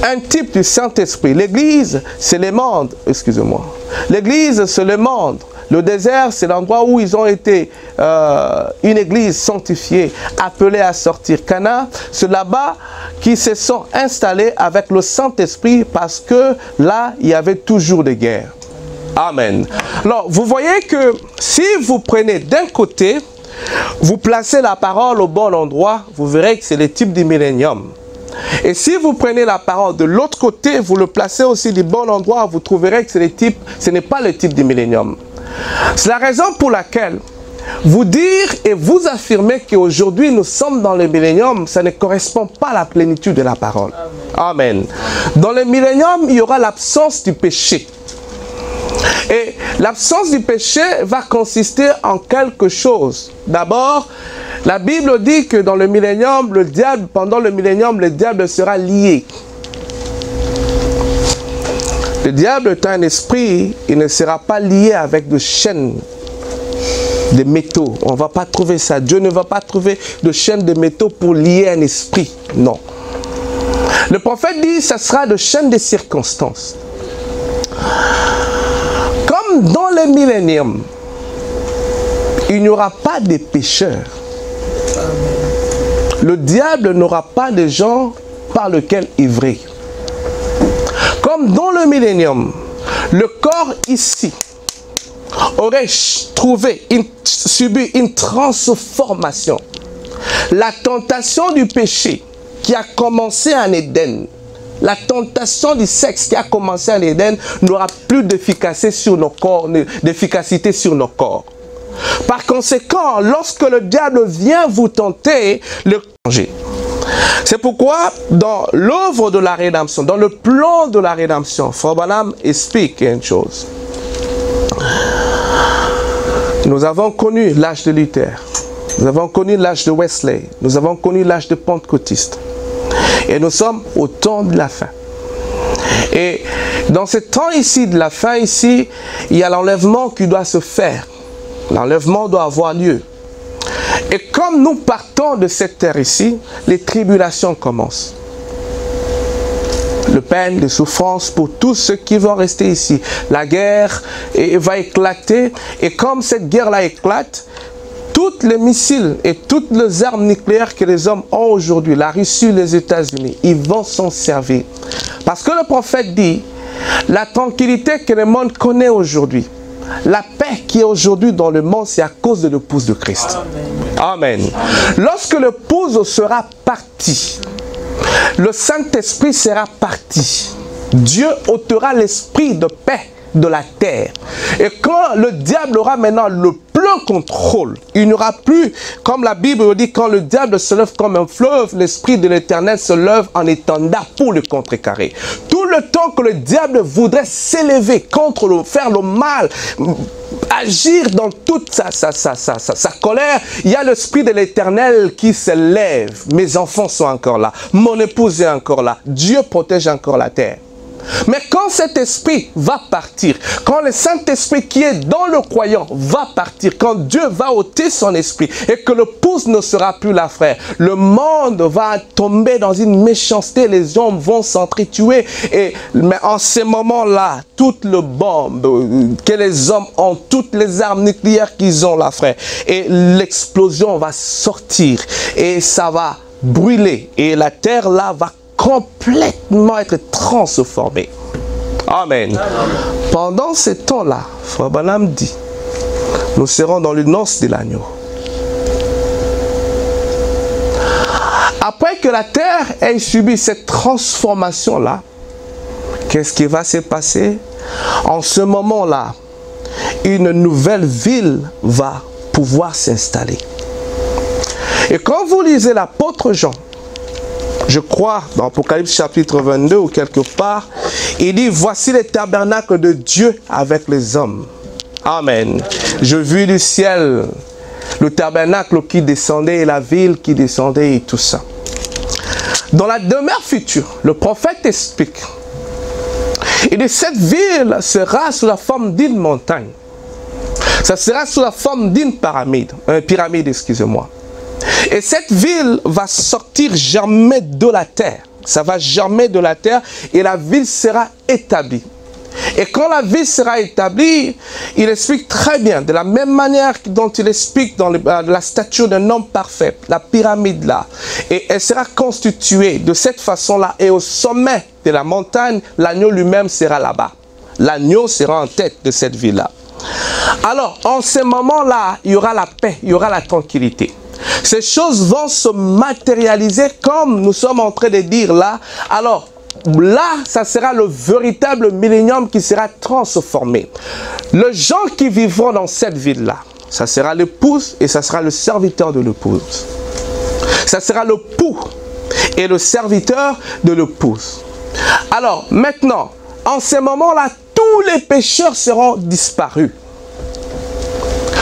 un type du Saint-Esprit. L'église, c'est le monde. Excusez-moi. L'église, c'est le monde. Le désert, c'est l'endroit où ils ont été une église sanctifiée, appelée à sortir. Canaan, c'est là-bas qu'ils se sont installés avec le Saint-Esprit parce que là, il y avait toujours des guerres. Amen. Alors, vous voyez que si vous prenez d'un côté, vous placez la parole au bon endroit, vous verrez que c'est le type du millénium. Et si vous prenez la parole de l'autre côté, vous le placez aussi du bon endroit, vous trouverez que ce n'est pas le type du millénium. C'est la raison pour laquelle vous dire et vous affirmer qu'aujourd'hui nous sommes dans le millénium, ça ne correspond pas à la plénitude de la parole. Amen. Dans le millénium, il y aura l'absence du péché. Et l'absence du péché va consister en quelque chose. D'abord, la Bible dit que dans le millénium, pendant le millénium, le diable sera lié. Le diable est un esprit, il ne sera pas lié avec des chaînes de métaux. On ne va pas trouver ça. Dieu ne va pas trouver de chaînes de métaux pour lier un esprit. Non. Le prophète dit que ce sera de chaînes de circonstances. Comme dans le millénium, il n'y aura pas de pécheurs. Le diable n'aura pas de gens par lesquels ivrer. Comme dans le millénium, le corps ici aurait subi une transformation. La tentation du péché qui a commencé en Éden La tentation du sexe qui a commencé en Éden n'aura plus d'efficacité sur nos corps, Par conséquent, lorsque le diable vient vous tenter, le danger. C'est pourquoi, dans l'œuvre de la rédemption, dans le plan de la rédemption, Frère Branham explique une chose. Nous avons connu l'âge de Luther, nous avons connu l'âge de Wesley, nous avons connu l'âge de Pentecôtiste. Et nous sommes au temps de la fin. Et dans ce temps ici, de la fin ici, il y a l'enlèvement qui doit se faire. L'enlèvement doit avoir lieu. Et comme nous partons de cette terre ici, les tribulations commencent. Le peine, les souffrances pour tous ceux qui vont rester ici. La guerre va éclater. Et comme cette guerre-là éclate, tous les missiles et toutes les armes nucléaires que les hommes ont aujourd'hui, la Russie, les États-Unis, ils vont s'en servir. Parce que le prophète dit, la tranquillité que le monde connaît aujourd'hui, la paix qui est aujourd'hui dans le monde, c'est à cause de l'épouse de Christ. Amen. Lorsque l'épouse sera partie, le Saint-Esprit sera parti. Dieu ôtera l'esprit de paix de la terre. Et quand le diable aura maintenant le plein contrôle, il n'y aura plus, comme la Bible dit, quand le diable se lève comme un fleuve, l'Esprit de l'Éternel se lève en étendard pour le contrecarrer. Tout le temps que le diable voudrait s'élever contre faire le mal, agir dans toute sa colère, il y a l'Esprit de l'Éternel qui se lève. Mes enfants sont encore là, mon épouse est encore là, Dieu protège encore la terre. Mais quand cet esprit va partir, quand le Saint-Esprit qui est dans le croyant va partir, quand Dieu va ôter son esprit et que l'épouse ne sera plus là, frère, le monde va tomber dans une méchanceté, les hommes vont s'entretuer. Mais en ce moment-là, toutes les bombes que les hommes ont, toutes les armes nucléaires qu'ils ont là, frère, et l'explosion va sortir et ça va brûler et la terre là va complètement être transformé. Amen. Pendant ce temps-là, Frère Branham dit, nous serons dans les noces de l'agneau. Après que la terre ait subi cette transformation-là, qu'est-ce qui va se passer? En ce moment-là, une nouvelle ville va pouvoir s'installer. Et quand vous lisez l'apôtre Jean, je crois, dans Apocalypse chapitre 22 ou quelque part, il dit, voici le tabernacle de Dieu avec les hommes. Amen. Je vis du ciel, le tabernacle qui descendait et la ville qui descendait et tout ça. Dans la demeure future, le prophète explique, il dit, cette ville sera sous la forme d'une montagne. Ça sera sous la forme d'une pyramide, excusez-moi. Et cette ville va sortir jamais de la terre. Ça va germer de la terre et la ville sera établie. Et quand la ville sera établie, il explique très bien, de la même manière dont il explique dans la statue d'un homme parfait, la pyramide là. Et elle sera constituée de cette façon-là. Et au sommet de la montagne, l'agneau lui-même sera là-bas. L'agneau sera en tête de cette ville-là. Alors, en ce moment-là, il y aura la paix, il y aura la tranquillité. Ces choses vont se matérialiser comme nous sommes en train de dire là. Alors, là, ça sera le véritable millénium qui sera transformé. Les gens qui vivront dans cette ville-là, ça sera l'épouse et ça sera le serviteur de l'épouse. Ça sera le l'époux et le serviteur de l'épouse. Alors, maintenant, en ce moment-là, tous les pécheurs seront disparus.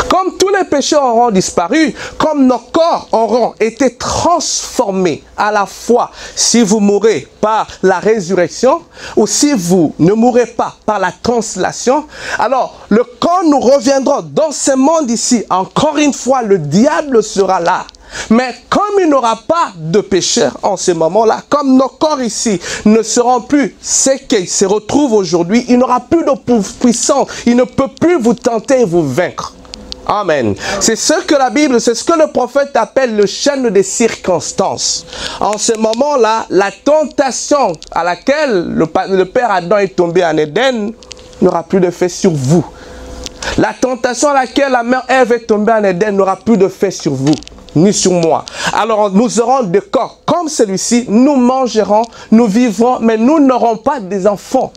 Comme tous les pécheurs auront disparu, comme nos corps auront été transformés à la fois si vous mourrez par la résurrection ou si vous ne mourrez pas par la translation, alors quand nous reviendrons dans ce monde ici, encore une fois, le diable sera là. Mais comme il n'aura pas de pécheurs en ce moment-là, comme nos corps ici ne seront plus ce qu'ils se retrouvent aujourd'hui, il n'aura plus de puissance, il ne peut plus vous tenter et vous vaincre. Amen. C'est ce que la Bible, c'est ce que le prophète appelle le chêne des circonstances. En ce moment-là, la tentation à laquelle le père Adam est tombé en Éden n'aura plus d'effet sur vous. La tentation à laquelle la mère Ève est tombée en Éden n'aura plus d'effet sur vous. ni sur moi. Alors nous aurons des corps comme celui-ci, nous mangerons, nous vivrons, mais nous n'aurons pas des enfants.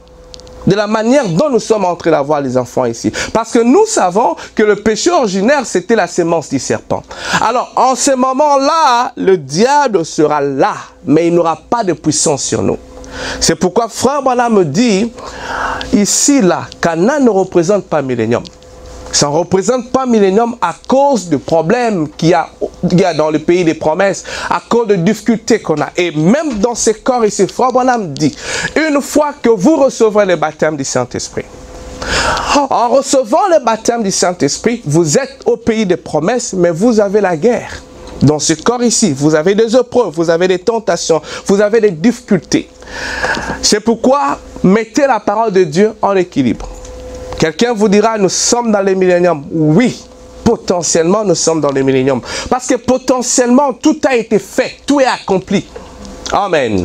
De la manière dont nous sommes en train d'avoir les enfants ici. Parce que nous savons que le péché originaire, c'était la sémence du serpent. Alors, en ce moment-là, le diable sera là, mais il n'aura pas de puissance sur nous. C'est pourquoi Frère Branham me dit, ici, là, Canaan ne représente pas millénium. Ça ne représente pas millénium à cause du problème qu'il y a dans le pays des promesses, à cause de difficultés qu'on a. Et même dans ces corps ici, Frère Branham dit, une fois que vous recevrez le baptême du Saint-Esprit, en recevant le baptême du Saint-Esprit, vous êtes au pays des promesses, mais vous avez la guerre. Dans ce corps ici, vous avez des épreuves, vous avez des tentations, vous avez des difficultés. C'est pourquoi mettez la parole de Dieu en équilibre. Quelqu'un vous dira, nous sommes dans le millénium. Oui, potentiellement, nous sommes dans le millénium. Parce que potentiellement, tout a été fait, tout est accompli. Amen.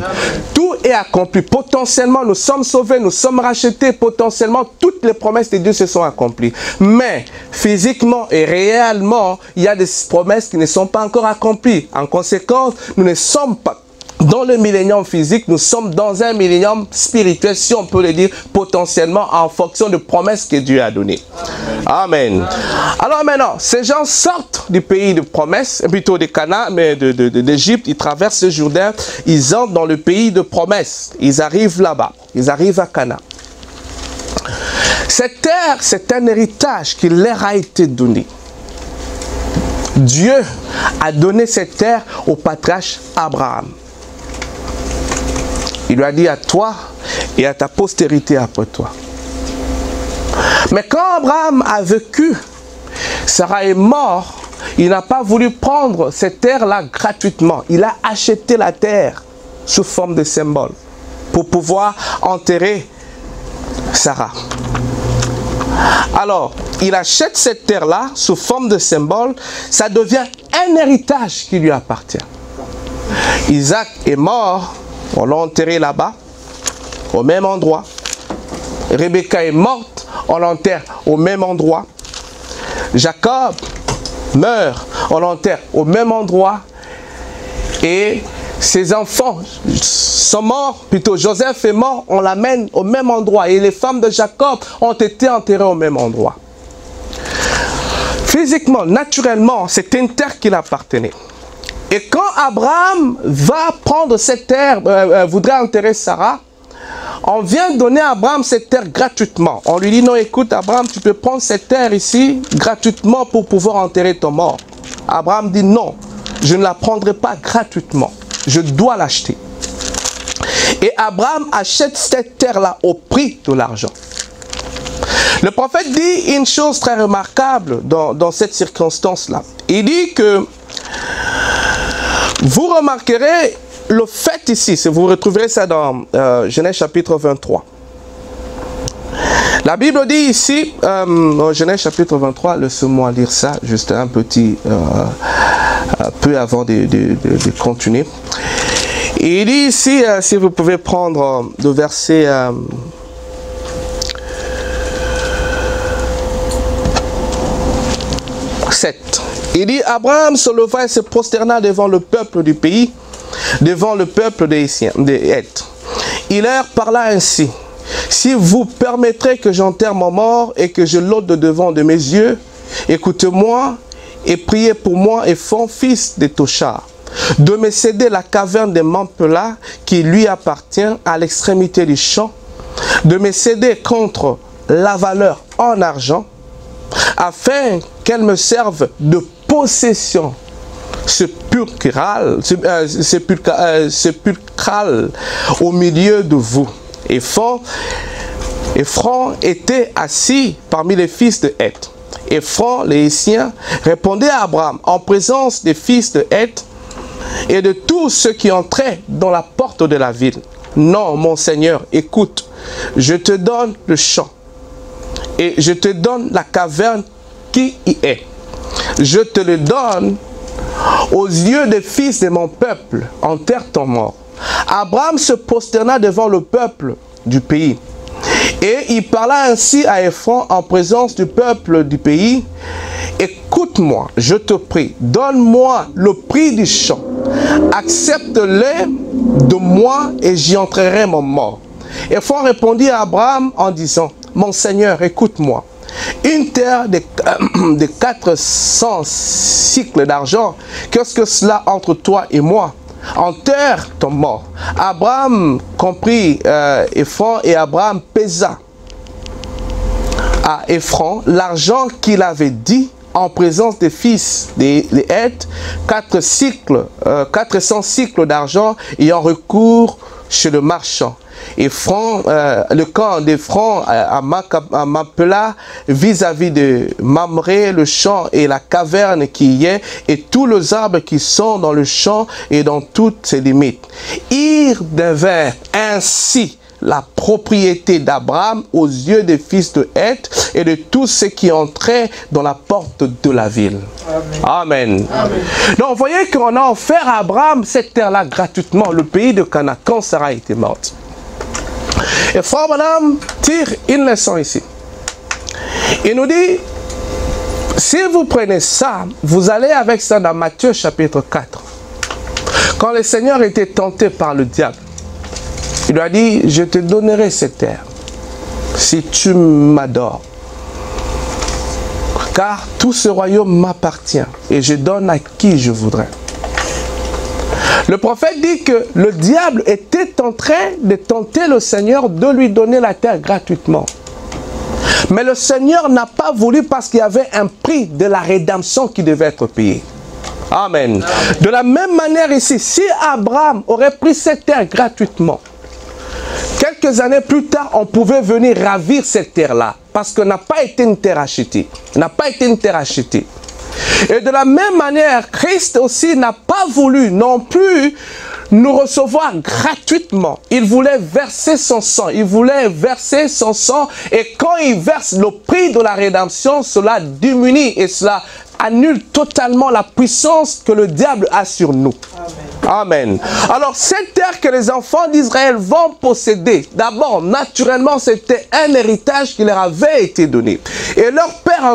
Tout est accompli. Potentiellement, nous sommes sauvés, nous sommes rachetés. Potentiellement, toutes les promesses de Dieu se sont accomplies. Mais, physiquement et réellement, il y a des promesses qui ne sont pas encore accomplies. En conséquence, nous ne sommes pas dans le millénium physique, nous sommes dans un millénium spirituel, si on peut le dire, potentiellement en fonction de promesses que Dieu a données. Amen. Alors maintenant, ces gens sortent du pays de promesses, plutôt de Canaan, mais d'Égypte, ils traversent le Jourdain, ils entrent dans le pays de promesses, ils arrivent là-bas, ils arrivent à Canaan. Cette terre, c'est un héritage qui leur a été donné. Dieu a donné cette terre au patriarche Abraham. Il lui a dit à toi et à ta postérité après toi. Mais quand Abraham a vécu, Sarah est mort, il n'a pas voulu prendre cette terre-là gratuitement. Il a acheté la terre sous forme de symbole pour pouvoir enterrer Sarah. Alors, il achète cette terre-là sous forme de symbole, ça devient un héritage qui lui appartient. Isaac est mort, on l'a enterré là-bas, au même endroit. Rebecca est morte, on l'enterre au même endroit. Jacob meurt, on l'enterre au même endroit. Et ses enfants sont morts, plutôt Joseph est mort, on l'amène au même endroit. Et les femmes de Jacob ont été enterrées au même endroit. Physiquement, naturellement, c'était une terre qui l'appartenait. Et quand Abraham va prendre cette terre, voudrait enterrer Sarah, on vient donner à Abraham cette terre gratuitement. On lui dit, non, écoute Abraham, tu peux prendre cette terre ici gratuitement pour pouvoir enterrer ton mort. Abraham dit, non, je ne la prendrai pas gratuitement. Je dois l'acheter. Et Abraham achète cette terre-là au prix de l'argent. Le prophète dit une chose très remarquable dans cette circonstance-là. Il dit que vous remarquerez le fait ici, vous retrouverez ça dans Genèse chapitre 23. La Bible dit ici, Genèse chapitre 23, laissez-moi lire ça, juste un petit peu avant de continuer. Il dit ici, si vous pouvez prendre le verset 7. Il dit, Abraham se leva et se prosterna devant le peuple du pays, devant le peuple des Heth. Il leur parla ainsi, si vous permettrez que j'enterre mon mort et que je l'ôte de devant de mes yeux, écoutez-moi et priez pour moi et Ephron, fils de Tochar, de me céder la caverne de Mampela qui lui appartient à l'extrémité du champ, de me céder contre la valeur en argent, afin qu'elle me serve de possession sépulcrale au milieu de vous. Ephron était assis parmi les fils de Heth. Ephron, les Hétiens, répondait à Abraham en présence des fils de Heth et de tous ceux qui entraient dans la porte de la ville. Non, mon Seigneur, écoute, je te donne le champ et je te donne la caverne qui y est. Je te le donne aux yeux des fils de mon peuple, enterre ton mort. Abraham se prosterna devant le peuple du pays. Et il parla ainsi à Ephron en présence du peuple du pays. Écoute-moi, je te prie, donne-moi le prix du champ. Accepte-le de moi et j'y entrerai mon mort. Ephron répondit à Abraham en disant, mon Seigneur, écoute-moi. Une terre de 400 cycles d'argent, qu'est-ce que cela entre toi et moi? Enterre ton mort. Abraham comprit Ephron et Abraham pesa à Ephron l'argent qu'il avait dit en présence des fils des Heth, 400 cycles d'argent ayant recours chez le marchand. Le camp d'Ephron à Machpela vis-à-vis de Mamré, le champ et la caverne qui y est, et tous les arbres qui sont dans le champ et dans toutes ses limites. Ils devinrent ainsi la propriété d'Abraham aux yeux des fils de Heth et de tous ceux qui entraient dans la porte de la ville. Amen. Amen. Amen. Donc, vous voyez qu'on a offert à Abraham cette terre-là gratuitement, le pays de Canaan, quand Sarah était morte. Et frère madame tire une leçon ici. Il nous dit, si vous prenez ça, vous allez avec ça dans Matthieu chapitre 4. Quand le Seigneur était tenté par le diable, il lui a dit, je te donnerai cette terre si tu m'adores. Car tout ce royaume m'appartient et je donne à qui je voudrais. Le prophète dit que le diable était en train de tenter le Seigneur de lui donner la terre gratuitement. Mais le Seigneur n'a pas voulu parce qu'il y avait un prix de la rédemption qui devait être payé. Amen. De la même manière ici, si Abraham aurait pris cette terre gratuitement, quelques années plus tard, on pouvait venir ravir cette terre-là parce qu'elle n'a pas été une terre achetée. N'a pas été une terre achetée. Et de la même manière, Christ aussi n'a pas voulu non plus nous recevoir gratuitement. Il voulait verser son sang. Il voulait verser son sang. Et quand il verse le prix de la rédemption, cela diminue et cela annule totalement la puissance que le diable a sur nous. Amen. Amen. Alors, cette terre que les enfants d'Israël vont posséder, d'abord, naturellement, c'était un héritage qui leur avait été donné. Et leur père,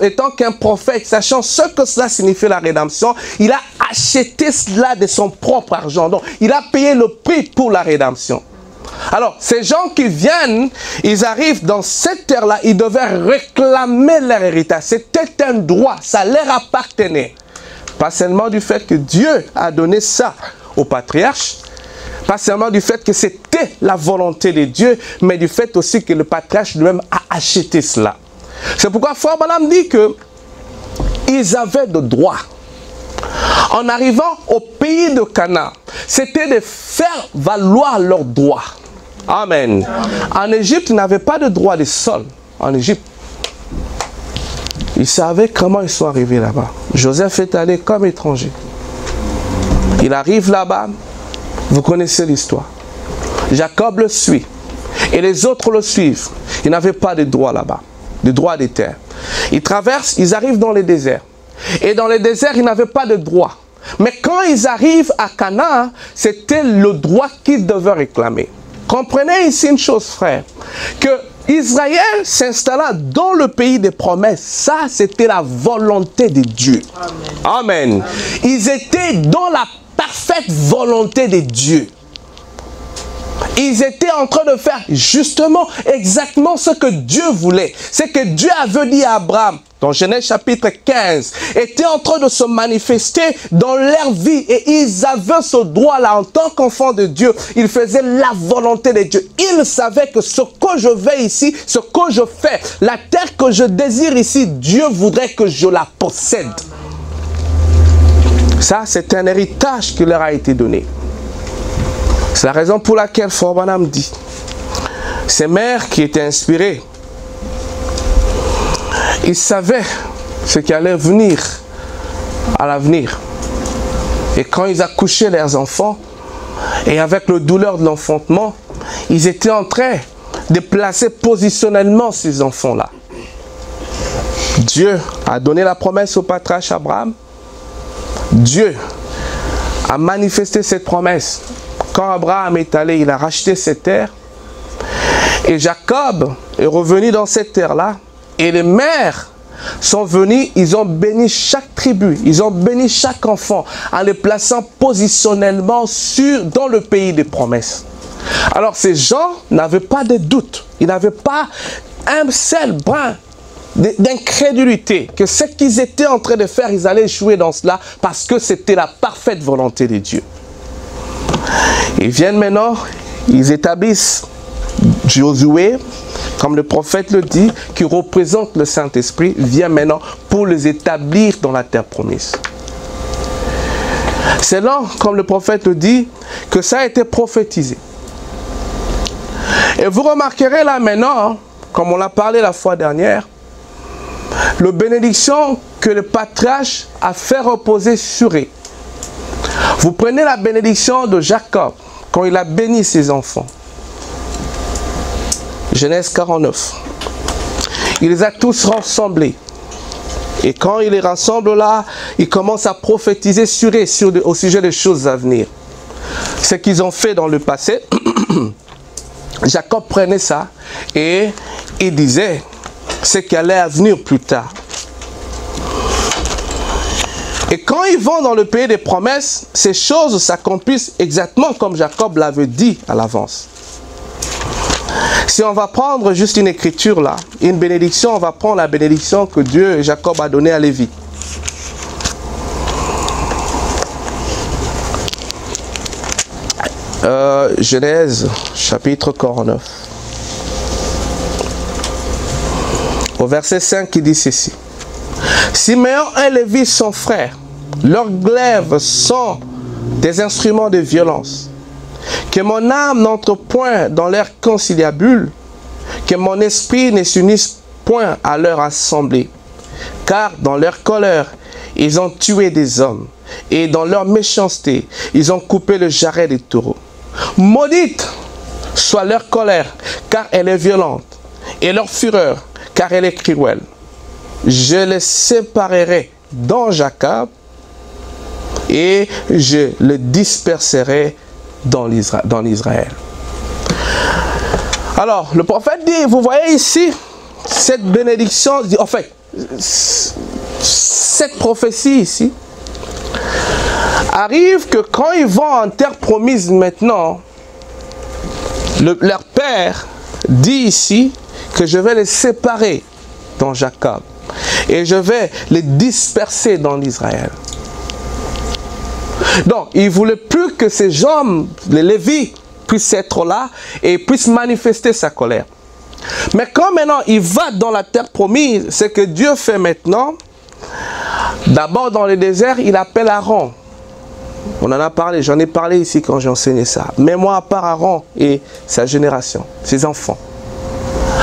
étant qu'un prophète, sachant ce que cela signifie la rédemption, il a acheté cela de son propre argent. Donc, il a payé le prix pour la rédemption. Alors, ces gens qui viennent, ils arrivent dans cette terre-là, ils devaient réclamer leur héritage. C'était un droit, ça leur appartenait. Pas seulement du fait que Dieu a donné ça aux patriarches, pas seulement du fait que c'était la volonté de Dieu, mais du fait aussi que le patriarche lui-même a acheté cela. C'est pourquoi Frère Branham dit qu'ils avaient de droits. En arrivant au pays de Canaan, c'était de faire valoir leurs droits. Amen. En Égypte, ils n'avaient pas de droit de sol. En Égypte, ils savaient comment ils sont arrivés là-bas. Joseph est allé comme étranger. Il arrive là-bas, vous connaissez l'histoire. Jacob le suit et les autres le suivent. Ils n'avaient pas de droit là-bas, de droit des terres. Ils traversent, ils arrivent dans le désert. Et dans le désert, ils n'avaient pas de droit. Mais quand ils arrivent à Canaan, c'était le droit qu'ils devaient réclamer. Comprenez ici une chose, frère, que Israël s'installa dans le pays des promesses. Ça, c'était la volonté de Dieu. Amen. Amen. Ils étaient dans la parfaite volonté de Dieu. Ils étaient en train de faire justement exactement ce que Dieu voulait. C'est que Dieu avait dit à Abraham, dans Genèse chapitre 15, était en train de se manifester dans leur vie. Et ils avaient ce droit-là en tant qu'enfants de Dieu. Ils faisaient la volonté de Dieu. Ils savaient que ce que je vais ici, ce que je fais, la terre que je désire ici, Dieu voudrait que je la possède. Ça, c'est un héritage qui leur a été donné. C'est la raison pour laquelle Frère Branham dit, ces mères qui étaient inspirées, ils savaient ce qui allait venir à l'avenir. Et quand ils accouchaient leurs enfants, et avec le douleur de l'enfantement, ils étaient en train de placer positionnellement ces enfants-là. Dieu a donné la promesse au patriarche Abraham. Dieu a manifesté cette promesse. Quand Abraham est allé, il a racheté cette terre. Et Jacob est revenu dans cette terre-là. Et les mères sont venus, ils ont béni chaque tribu, ils ont béni chaque enfant en les plaçant positionnellement dans le pays des promesses. Alors ces gens n'avaient pas de doute, ils n'avaient pas un seul brin d'incrédulité que ce qu'ils étaient en train de faire, ils allaient échouer dans cela parce que c'était la parfaite volonté de Dieu. Ils viennent maintenant, ils établissent Josué, comme le prophète le dit, qui représente le Saint-Esprit, vient maintenant pour les établir dans la terre promise. C'est là, comme le prophète le dit, que ça a été prophétisé. Et vous remarquerez là maintenant, comme on l'a parlé la fois dernière, la bénédiction que le patriarche a fait reposer sur eux. Vous prenez la bénédiction de Jacob, quand il a béni ses enfants. Genèse 49. Il les a tous rassemblés. Et quand il les rassemble là, il commence à prophétiser sur eux, au sujet des choses à venir. Ce qu'ils ont fait dans le passé, Jacob prenait ça et il disait ce qui allait à venir plus tard. Et quand ils vont dans le pays des promesses, ces choses s'accomplissent exactement comme Jacob l'avait dit à l'avance. Si on va prendre juste une écriture là, une bénédiction, on va prendre la bénédiction que Dieu et Jacob a donnée à Lévi. Genèse chapitre 49. Au verset 5 qui dit ceci. Siméon et Lévi sont frères, leurs glaives sont des instruments de violence. Que mon âme n'entre point dans leur conciliabule, que mon esprit ne s'unisse point à leur assemblée. Car dans leur colère, ils ont tué des hommes, et dans leur méchanceté, ils ont coupé le jarret des taureaux. Maudite soit leur colère, car elle est violente, et leur fureur, car elle est cruelle. Je les séparerai dans Jacob, et je les disperserai dans l'Israël. Alors, le prophète dit, vous voyez ici, cette bénédiction, en fait, cette prophétie ici, arrive que quand ils vont en terre promise maintenant, leur père dit ici que je vais les séparer dans Jacob et je vais les disperser dans l'Israël. Donc, il ne voulait plus que ces hommes, les Lévites, puissent être là et puissent manifester sa colère. Mais quand maintenant il va dans la terre promise, ce que Dieu fait maintenant, d'abord dans le désert, il appelle Aaron. On en a parlé, j'en ai parlé ici quand j'ai enseigné ça. Mets-moi à part Aaron et sa génération, ses enfants.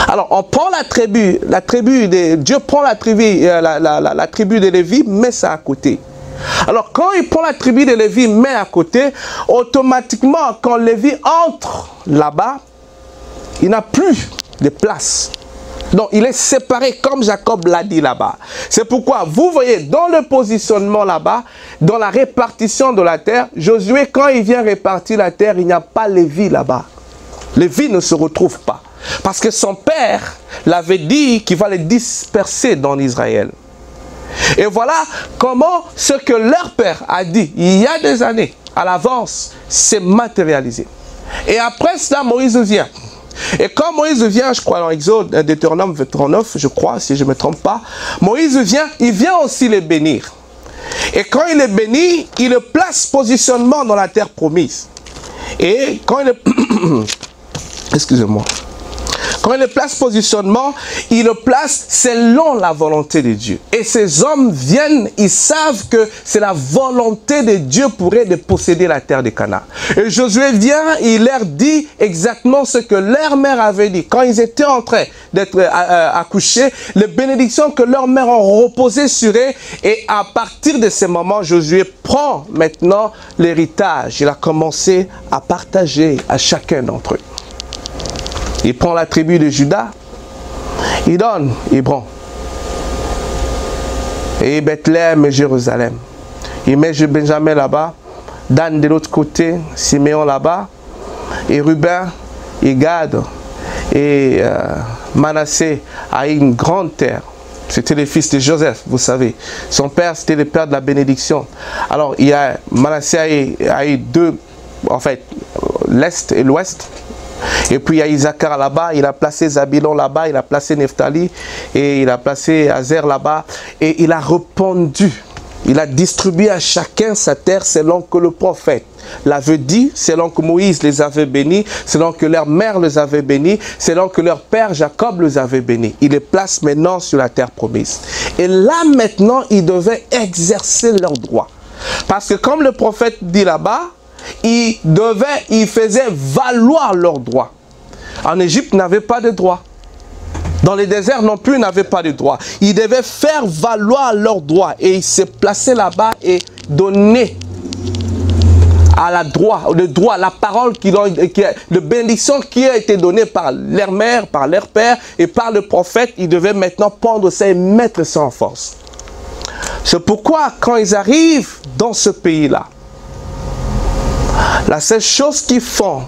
Alors, on prend la tribu de Dieu prend la tribu de Lévi, met ça à côté. Alors, quand il prend la tribu de Lévi, met à côté, automatiquement, quand Lévi entre là-bas, il n'a plus de place. Donc, il est séparé comme Jacob l'a dit là-bas. C'est pourquoi, vous voyez, dans le positionnement là-bas, dans la répartition de la terre, Josué, quand il vient répartir la terre, il n'y a pas Lévi là-bas. Lévi ne se retrouve pas. Parce que son père l'avait dit qu'il va les disperser dans l'Israël. Et voilà comment ce que leur père a dit il y a des années à l'avance s'est matérialisé. Et après cela, Moïse vient. Et quand Moïse vient, je crois dans Exode, Deutéronome 39, je crois, si je ne me trompe pas, Moïse vient, il vient aussi les bénir. Et quand il les bénit, il le place positionnement dans la terre promise. Et quand il excusez-moi. Quand il le place positionnement, il le place selon la volonté de Dieu. Et ces hommes viennent, ils savent que c'est la volonté de Dieu pour eux de posséder la terre de Canaan. Et Josué vient, il leur dit exactement ce que leur mère avait dit. Quand ils étaient en train d'être accouchés, les bénédictions que leur mère ont reposées sur eux. Et à partir de ce moment, Josué prend maintenant l'héritage. Il a commencé à partager à chacun d'entre eux. Il prend la tribu de Juda, il donne Hébron, et Bethléem et Jérusalem. Il met Benjamin là-bas, Dan de l'autre côté, Siméon là-bas, et Ruben, et Gad, Et Manassé a eu une grande terre. C'était le fils de Joseph, vous savez. Son père, c'était le père de la bénédiction. Alors, Manassé a eu deux, en fait, l'Est et l'Ouest. Et puis il y a Issachar là-bas, il a placé Zabulon là-bas, il a placé Nephtali et il a placé Azer là-bas. Et il a répandu, il a distribué à chacun sa terre selon que le prophète l'avait dit, selon que Moïse les avait bénis, selon que leur mère les avait bénis, selon que leur père Jacob les avait bénis. Il les place maintenant sur la terre promise. Et là maintenant, ils devaient exercer leurs droits. Parce que comme le prophète dit là-bas, ils faisaient valoir leurs droits. En Égypte, ils n'avaient pas de droits. Dans les déserts non plus, ils n'avaient pas de droits. Ils devaient faire valoir leurs droits. Et ils se plaçaient là-bas et donner à le droit, la parole, la bénédiction qui a été donnée par leur mère, par leur père et par le prophète. Ils devaient maintenant prendre ça et mettre ça en force. C'est pourquoi quand ils arrivent dans ce pays-là, la seule chose qu'ils font,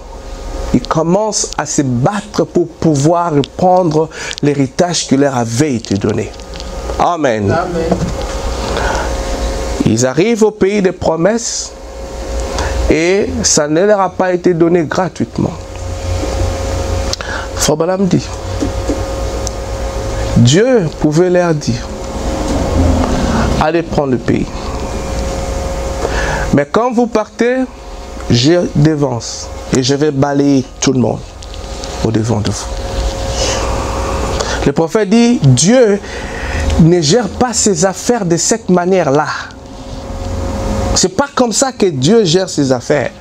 ils commencent à se battre pour pouvoir prendre l'héritage qui leur avait été donné. Amen. Amen. Ils arrivent au pays des promesses et ça ne leur a pas été donné gratuitement. Frère Branham dit, Dieu pouvait leur dire, allez prendre le pays. Mais quand vous partez, je dévance et je vais balayer tout le monde au devant de vous. Le prophète dit, Dieu ne gère pas ses affaires de cette manière-là. C'est pas comme ça que Dieu gère ses affaires.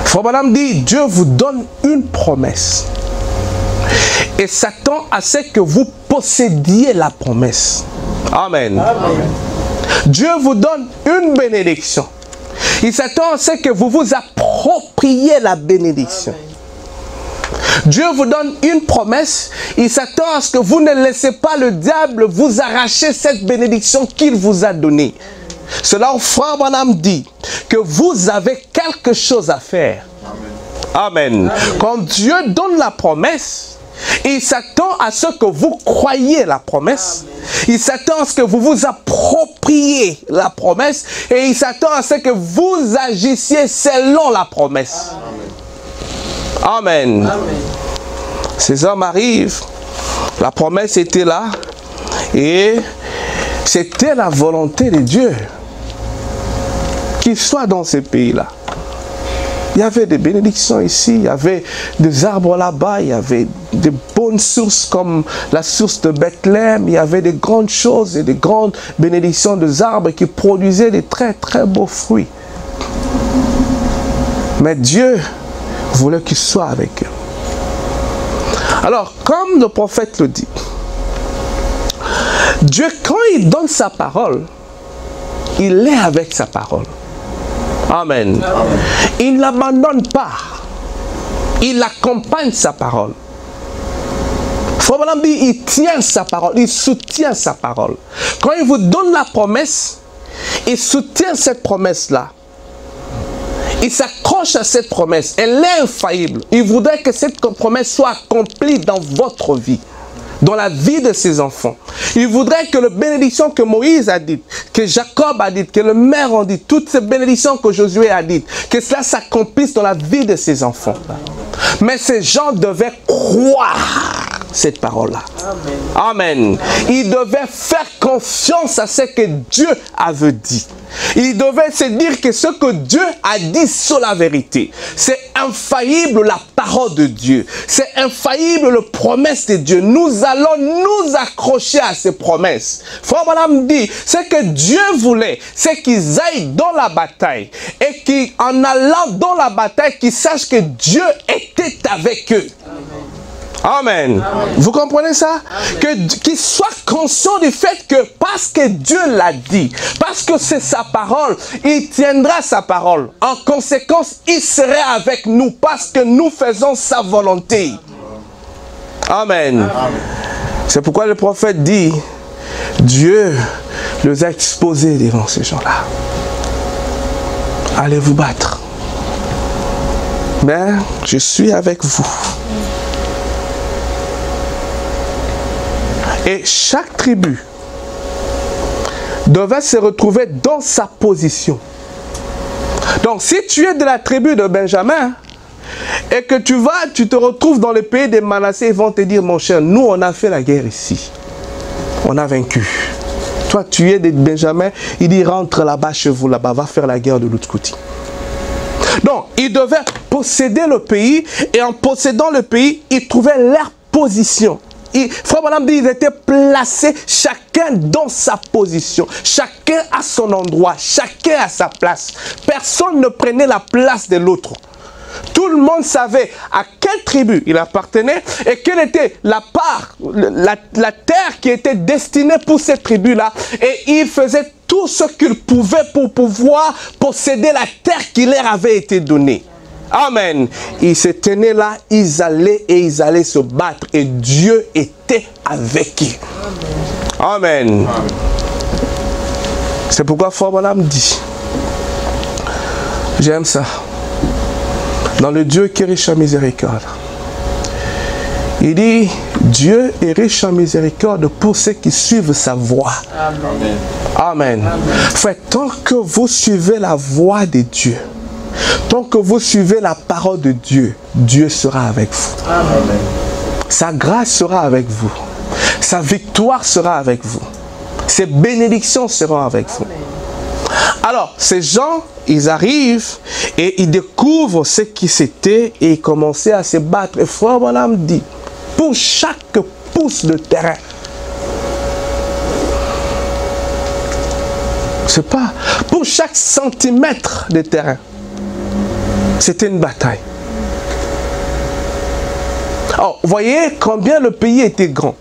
Frère Branham dit, Dieu vous donne une promesse et s'attend à ce que vous possédiez la promesse. Amen. Amen. Dieu vous donne une bénédiction. Il s'attend à ce que vous vous appropriez la bénédiction. Amen. Dieu vous donne une promesse. Il s'attend à ce que vous ne laissez pas le diable vous arracher cette bénédiction qu'il vous a donnée. Cela, frère Branham dit que vous avez quelque chose à faire. Amen. Amen. Quand Dieu donne la promesse, il s'attend à ce que vous croyiez la promesse. Amen. Il s'attend à ce que vous vous appropriez la promesse. Et il s'attend à ce que vous agissiez selon la promesse. Amen. Amen. Amen. Ces hommes arrivent. La promesse était là. Et c'était la volonté de Dieu qu'ils soient dans ces pays-là. Il y avait des bénédictions ici, il y avait des arbres là-bas, il y avait des bonnes sources comme la source de Bethléem, il y avait des grandes choses et des grandes bénédictions des arbres qui produisaient des très très beaux fruits. Mais Dieu voulait qu'ils soient avec eux. Alors, comme le prophète le dit, Dieu, quand il donne sa parole, il est avec sa parole. Amen. Amen. Il ne l'abandonne pas. Il accompagne sa parole. Frère Branham dit, il tient sa parole, il soutient sa parole. Quand il vous donne la promesse, il soutient cette promesse-là. Il s'accroche à cette promesse. Elle est infaillible. Il voudrait que cette promesse soit accomplie dans votre vie, dans la vie de ses enfants. Il voudrait que la bénédiction que Moïse a dite, que Jacob a dite, que le maire a dit, toutes ces bénédictions que Josué a dites, que cela s'accomplisse dans la vie de ses enfants. Mais ces gens devaient croire cette parole-là. Amen. Amen. Ils devaient faire confiance à ce que Dieu avait dit. Ils devaient se dire que ce que Dieu a dit sur la vérité, c'est infaillible la parole de Dieu. C'est infaillible la promesse de Dieu. Nous allons nous accrocher à ces promesses. Frère Branham dit, ce que Dieu voulait, c'est qu'ils aillent dans la bataille. Et qu'en allant dans la bataille, qu'ils sachent que Dieu était avec eux. Amen. Amen. Vous comprenez ça? Qu'ils soient conscients du fait que parce que Dieu l'a dit, parce que c'est sa parole, il tiendra sa parole. En conséquence, il serait avec nous parce que nous faisons sa volonté. Amen. Amen. C'est pourquoi le prophète dit, Dieu les a exposés devant ces gens-là. Allez vous battre. Mais je suis avec vous. Et chaque tribu devait se retrouver dans sa position. Donc, si tu es de la tribu de Benjamin et que tu te retrouves dans le pays des Manassés, ils vont te dire, mon cher, nous, on a fait la guerre ici. On a vaincu. Toi, tu es de Benjamin, il dit, rentre là-bas chez vous, là-bas, va faire la guerre de l'autre côté. Donc, ils devaient posséder le pays et en possédant le pays, ils trouvaient leur position. Frère Branham dit, ils étaient placés chacun dans sa position, chacun à son endroit, chacun à sa place. Personne ne prenait la place de l'autre. Tout le monde savait à quelle tribu il appartenait et quelle était la part, la terre qui était destinée pour cette tribu-là. Et ils faisaient tout ce qu'ils pouvaient pour pouvoir posséder la terre qui leur avait été donnée. Amen. Ils se tenaient là, ils allaient se battre et Dieu était avec eux. Amen. C'est pourquoi Frère Branham dit, j'aime ça, dans le Dieu qui est riche en miséricorde. Il dit, Dieu est riche en miséricorde pour ceux qui suivent sa voie. Amen. Amen. Frère, tant que vous suivez la voie de Dieu, tant que vous suivez la parole de Dieu, Dieu sera avec vous. Amen. Sa grâce sera avec vous. Sa victoire sera avec vous. Ses bénédictions seront avec vous. Alors, ces gens, ils arrivent et ils découvrent ce qui c'était et ils commençaient à se battre. Et Frère Branham dit, pour chaque pouce de terrain, c'est pas, pour chaque centimètre de terrain, c'était une bataille. Alors, voyez combien le pays était grand.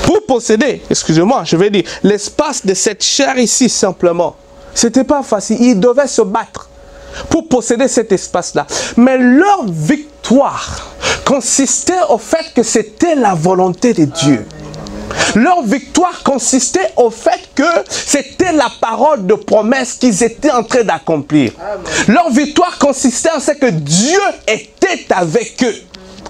Pour posséder, excusez-moi, je vais dire, l'espace de cette chair ici, simplement, c'était pas facile. Ils devaient se battre pour posséder cet espace-là. Mais leur victoire consistait au fait que c'était la volonté de Dieu. Leur victoire consistait au fait que c'était la parole de promesse qu'ils étaient en train d'accomplir. Leur victoire consistait en ce que Dieu était avec eux.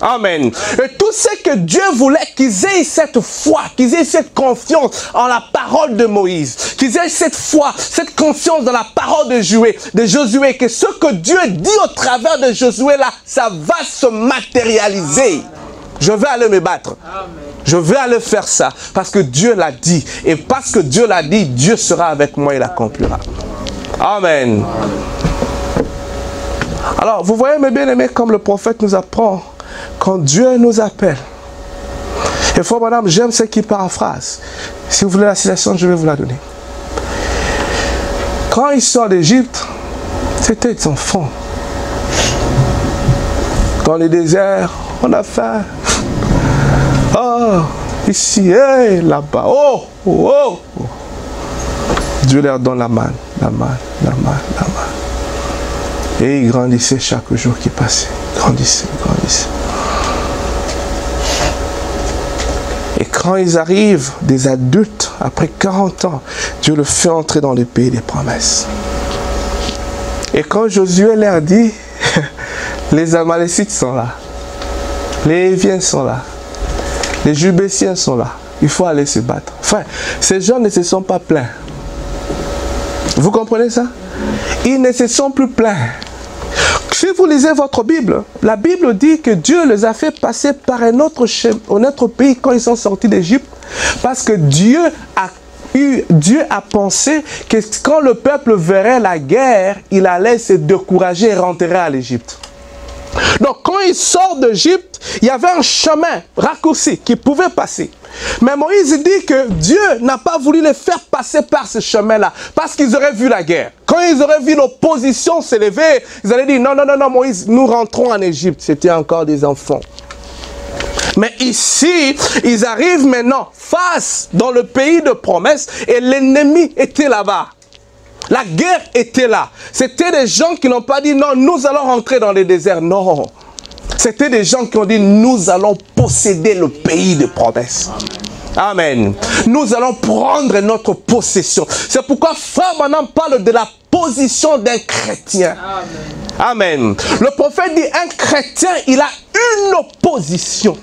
Amen. Et tout ce que Dieu voulait, qu'ils aient cette foi, qu'ils aient cette confiance en la parole de Moïse, qu'ils aient cette foi, cette confiance dans la parole de Josué, que ce que Dieu dit au travers de Josué là, ça va se matérialiser. Je vais aller me battre. Je vais aller faire ça parce que Dieu l'a dit. Et parce que Dieu l'a dit, Dieu sera avec moi et l'accomplira. Amen. Alors, vous voyez mes bien-aimés, comme le prophète nous apprend, quand Dieu nous appelle. Et Frère Branham, j'aime ce qui paraphrase. Si vous voulez la citation, je vais vous la donner. Quand ils sortent d'Égypte, c'était des enfants. Dans les déserts, on a faim. Oh, ici, hey, là-bas. Oh, oh, oh. Dieu leur donne la manne, la manne, la manne, la manne. Et ils grandissaient chaque jour qui passait. Grandissaient, grandissaient. Et quand ils arrivent, des adultes, après 40 ans, Dieu le fait entrer dans le pays des promesses. Et quand Josué leur dit, les Amalécites sont là, les Héviens sont là, les Jubésiens sont là, il faut aller se battre. Enfin, ces gens ne se sont pas plaints. Vous comprenez ça? Ils ne se sont plus plaints. Si vous lisez votre Bible, la Bible dit que Dieu les a fait passer par un autre pays quand ils sont sortis d'Égypte, parce que Dieu a pensé que quand le peuple verrait la guerre, il allait se décourager et rentrer à l'Égypte. Donc quand ils sortent d'Égypte, il y avait un chemin raccourci qui pouvait passer. Mais Moïse dit que Dieu n'a pas voulu les faire passer par ce chemin-là, parce qu'ils auraient vu la guerre. Quand ils auraient vu l'opposition s'élever, ils allaient dire non, non, non, non, Moïse, nous rentrons en Égypte. C'était encore des enfants. Mais ici, ils arrivent maintenant face dans le pays de promesse et l'ennemi était là-bas. La guerre était là. C'était des gens qui n'ont pas dit non, nous allons rentrer dans les déserts. Non. C'était des gens qui ont dit nous allons posséder le pays de promesse. Amen. Nous allons prendre notre possession. C'est pourquoi Frère Branham parle de la position d'un chrétien. Amen. Amen. Le prophète dit, un chrétien, il a une opposition.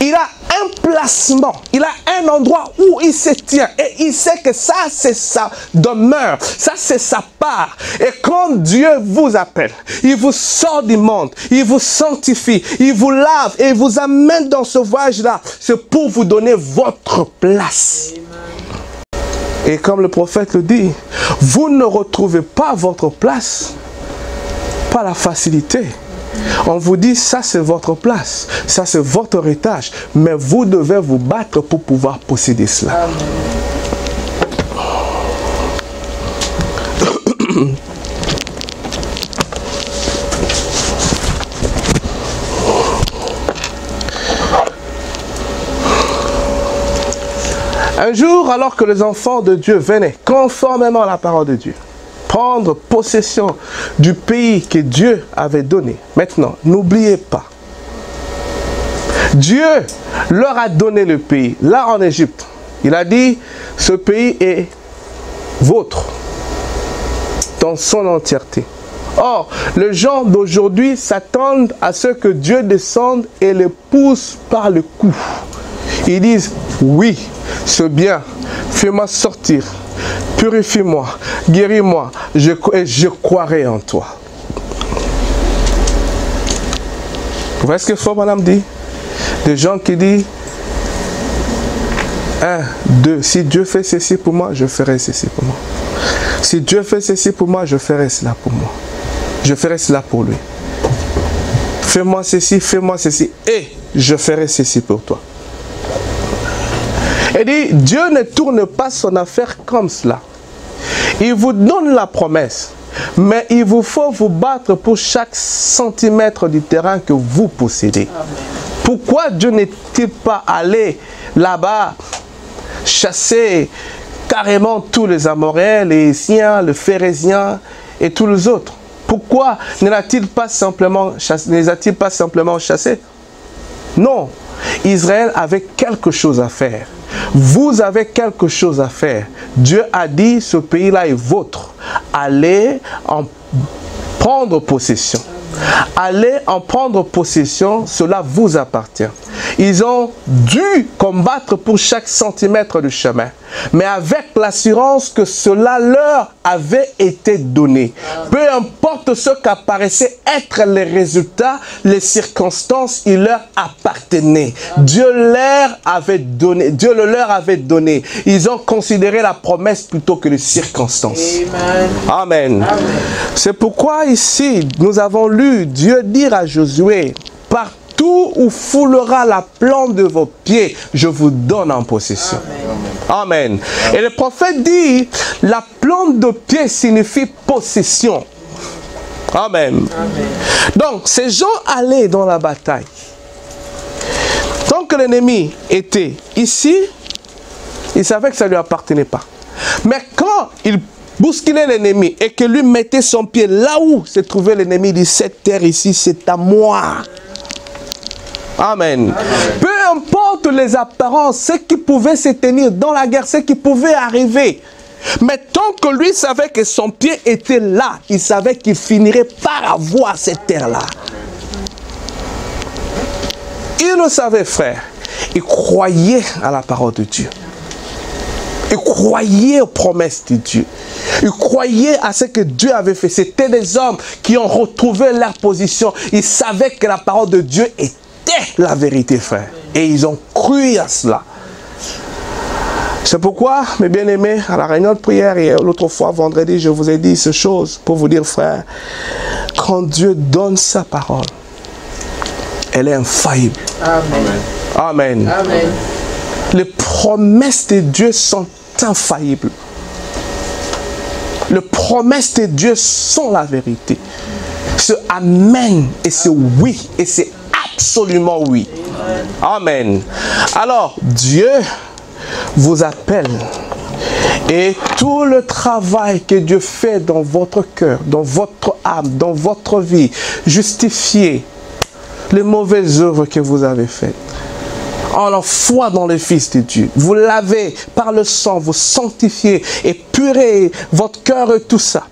Il a un placement, il a un endroit où il se tient et il sait que ça c'est sa demeure, ça c'est sa part. Et quand Dieu vous appelle, il vous sort du monde, il vous sanctifie, il vous lave et il vous amène dans ce voyage-là, c'est pour vous donner votre place. Et comme le prophète le dit, vous ne retrouvez pas votre place par la facilité. On vous dit, ça c'est votre place, ça c'est votre héritage, mais vous devez vous battre pour pouvoir posséder cela. Un jour, alors que les enfants de Dieu venaient, conformément à la parole de Dieu, prendre possession du pays que Dieu avait donné. Maintenant, n'oubliez pas, Dieu leur a donné le pays, là en Égypte. Il a dit, ce pays est vôtre, dans son entièreté. Or, les gens d'aujourd'hui s'attendent à ce que Dieu descende et les pousse par le cou. Ils disent, oui, c'est bien, fais-moi sortir. Purifie-moi, guéris-moi, je croirai en toi. Vous voyez ce que Frère Branham dit? Des gens qui disent 1, 2, si Dieu fait ceci pour moi, je ferai ceci pour moi. Si Dieu fait ceci pour moi, je ferai cela pour moi. Je ferai cela pour lui. Fais-moi ceci, et je ferai ceci pour toi. Il dit, Dieu ne tourne pas son affaire comme cela. Il vous donne la promesse, mais il vous faut vous battre pour chaque centimètre du terrain que vous possédez. Amen. Pourquoi Dieu n'est-il pas allé là-bas chasser carrément tous les Amoréens, les Hissiens, les Phérésiens et tous les autres? Pourquoi ne les a-t-il pas simplement chassés? Non, Israël avait quelque chose à faire. Vous avez quelque chose à faire. Dieu a dit, ce pays-là est vôtre. Allez en prendre possession. Allez en prendre possession, cela vous appartient. Ils ont dû combattre pour chaque centimètre du chemin, mais avec l'assurance que cela leur avait été donné. Peu importe ce qu'apparaissaient être les résultats, les circonstances, il leur appartenait. Dieu leur avait donné. Dieu le leur avait donné. Ils ont considéré la promesse plutôt que les circonstances. Amen. Amen. C'est pourquoi ici, nous avons lu Dieu dire à Josué, partout où foulera la plante de vos pieds, je vous donne en possession. Amen. Amen. Et le prophète dit, la plante de pied signifie possession. Amen. Amen. Donc, ces gens allaient dans la bataille. Tant que l'ennemi était ici, il savait que ça ne lui appartenait pas. Mais quand il bousculait l'ennemi et que lui mettait son pied là où se trouvait l'ennemi, il dit, cette terre ici, c'est à moi. Amen. Amen. Peu importe les apparences, ce qui pouvait se tenir dans la guerre, ce qui pouvait arriver. Mais tant que lui savait que son pied était là, il savait qu'il finirait par avoir cette terre-là. Il le savait, frère. Il croyait à la parole de Dieu. Il croyait aux promesses de Dieu. Il croyait à ce que Dieu avait fait. C'était des hommes qui ont retrouvé leur position. Ils savaient que la parole de Dieu était la vérité, frère. Et ils ont cru à cela. C'est pourquoi, mes bien-aimés, à la réunion de prière et l'autre fois, vendredi, je vous ai dit ces choses pour vous dire, frère, quand Dieu donne sa parole, elle est infaillible. Amen. Amen. Amen. Les promesses de Dieu sont infaillibles. Les promesses de Dieu sont la vérité. C'est Amen et c'est oui et c'est absolument oui. Amen. Alors, Dieu vous appelle et tout le travail que Dieu fait dans votre cœur, dans votre âme, dans votre vie, justifier les mauvaises œuvres que vous avez faites, en la foi dans le Fils de Dieu. Vous lavez par le sang, vous sanctifiez et purez votre cœur et tout ça.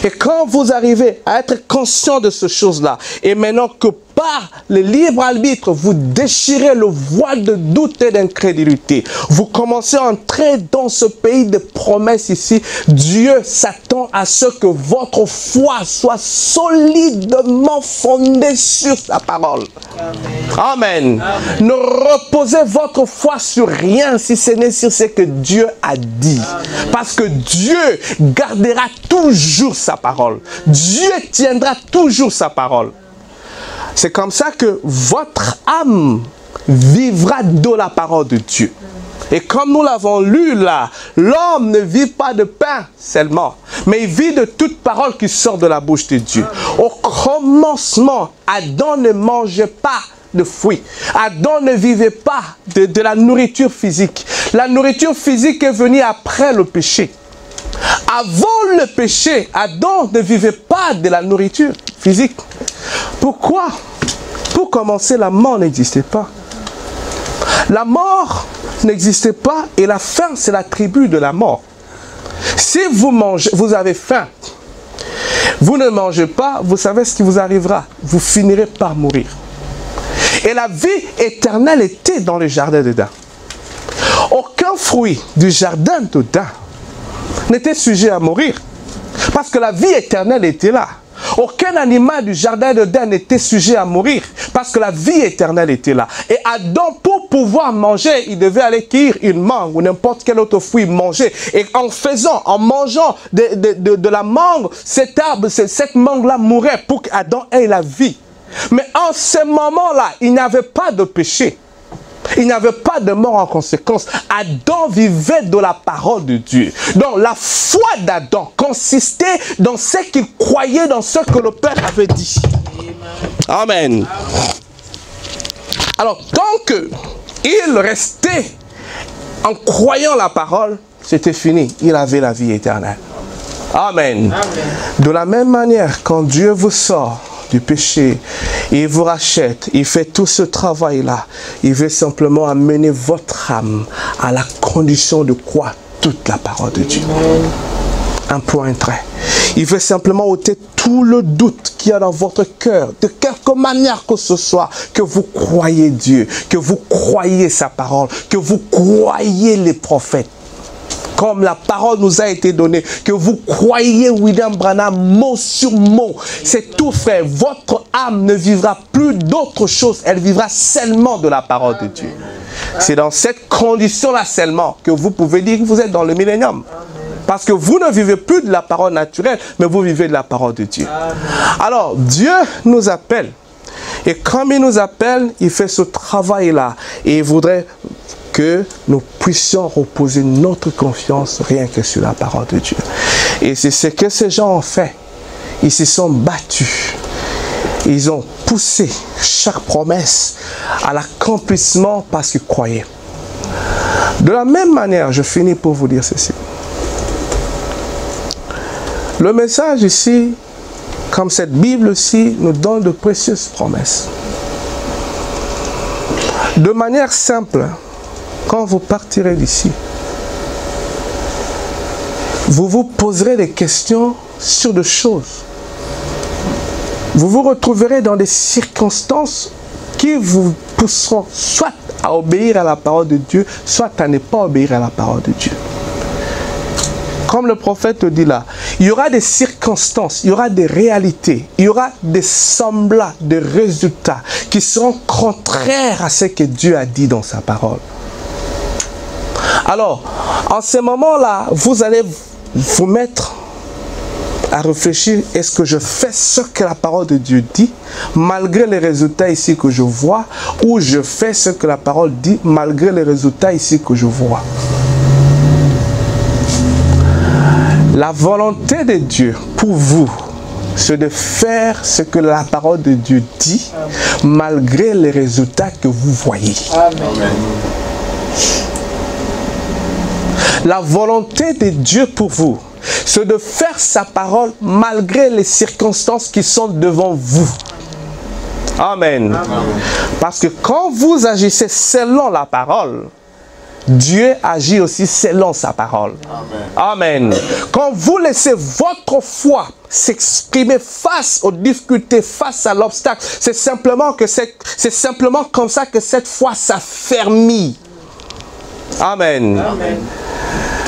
Et quand vous arrivez à être conscient de ces choses-là, et maintenant que par le libre arbitre, vous déchirez le voile de doute et d'incrédulité, vous commencez à entrer dans ce pays de promesses ici. Dieu s'attend à ce que votre foi soit solidement fondée sur sa parole. Amen. Amen. Ne reposez votre foi sur rien si ce n'est sur ce que Dieu a dit. Amen. Parce que Dieu gardera toujours sa parole. Dieu tiendra toujours sa parole. C'est comme ça que votre âme vivra de la parole de Dieu. Et comme nous l'avons lu là, l'homme ne vit pas de pain seulement, mais il vit de toute parole qui sort de la bouche de Dieu. Au commencement, Adam ne mangeait pas de fruits. Adam ne vivait pas de la nourriture physique. La nourriture physique est venue après le péché. Avant le péché, Adam ne vivait pas de la nourriture physique. Pourquoi? Pour commencer, la mort n'existait pas. La mort n'existait pas et la faim, c'est l'attribut de la mort. Si vous mangez, vous avez faim, vous ne mangez pas, vous savez ce qui vous arrivera. Vous finirez par mourir. Et la vie éternelle était dans le jardin d'Éden. Aucun fruit du jardin d'Éden n'était sujet à mourir. Parce que la vie éternelle était là. Aucun animal du jardin d'Éden n'était sujet à mourir. Parce que la vie éternelle était là. Et Adam, pour pouvoir manger, il devait aller cueillir une mangue ou n'importe quel autre fruit manger. Et en mangeant de la mangue, cet arbre, cette mangue-là mourait pour qu'Adam ait la vie. Mais en ce moment-là, il n'y avait pas de péché. Il n'y avait pas de mort en conséquence. Adam vivait de la parole de Dieu. Donc la foi d'Adam consistait dans ce qu'il croyait, dans ce que le Père avait dit. Amen. Alors tant qu'il restait en croyant la parole, c'était fini. Il avait la vie éternelle. Amen. Amen. De la même manière, quand Dieu vous sort du péché, il vous rachète, il fait tout ce travail-là. Il veut simplement amener votre âme à la condition de croire toute la parole de Dieu. Un point trait. Il veut simplement ôter tout le doute qu'il y a dans votre cœur, de quelque manière que ce soit, que vous croyez Dieu, que vous croyez sa parole, que vous croyez les prophètes. Comme la parole nous a été donnée, que vous croyez William Branham mot sur mot. C'est tout, frère. Votre âme ne vivra plus d'autre chose. Elle vivra seulement de la parole de Dieu. C'est dans cette condition-là seulement que vous pouvez dire que vous êtes dans le millénium. Parce que vous ne vivez plus de la parole naturelle, mais vous vivez de la parole de Dieu. Alors, Dieu nous appelle. Et comme il nous appelle, il fait ce travail-là. Et il voudrait que nous puissions reposer notre confiance rien que sur la parole de Dieu. Et c'est ce que ces gens ont fait. Ils se sont battus. Ils ont poussé chaque promesse à l'accomplissement parce qu'ils croyaient. De la même manière, je finis pour vous dire ceci. Le message ici, comme cette Bible-ci, nous donne de précieuses promesses. De manière simple, quand vous partirez d'ici, vous vous poserez des questions sur des choses. Vous vous retrouverez dans des circonstances qui vous pousseront soit à obéir à la parole de Dieu, soit à ne pas obéir à la parole de Dieu. Comme le prophète dit là, il y aura des circonstances, il y aura des réalités, il y aura des semblats, des résultats qui seront contraires à ce que Dieu a dit dans sa parole. Alors, en ce moment-là, vous allez vous mettre à réfléchir, est-ce que je fais ce que la parole de Dieu dit, malgré les résultats ici que je vois, ou je fais ce que la parole dit, malgré les résultats ici que je vois. La volonté de Dieu pour vous, c'est de faire ce que la parole de Dieu dit, malgré les résultats que vous voyez. Amen. La volonté de Dieu pour vous, c'est de faire sa parole malgré les circonstances qui sont devant vous. Amen. Parce que quand vous agissez selon la parole, Dieu agit aussi selon sa parole. Amen. Quand vous laissez votre foi s'exprimer face aux difficultés, face à l'obstacle, c'est simplement comme ça que cette foi s'affermit. Amen.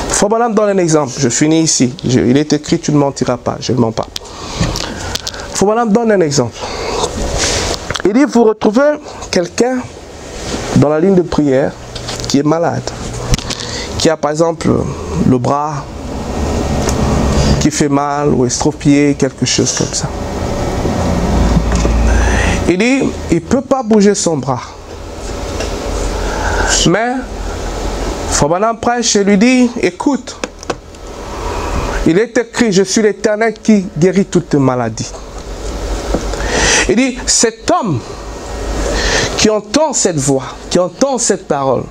Frère Branham donne un exemple. Je finis ici. Il est écrit, tu ne mentiras pas. Je ne mens pas. Frère Branham donne un exemple. Il dit, vous retrouvez quelqu'un dans la ligne de prière qui est malade, qui a par exemple le bras qui fait mal ou estropié, quelque chose comme ça. Il dit, il ne peut pas bouger son bras. Mais, Frère Branham prêche et lui dit, écoute, il est écrit, je suis l'Éternel qui guérit toute maladie. Il dit, cet homme qui entend cette voix, qui entend cette parole,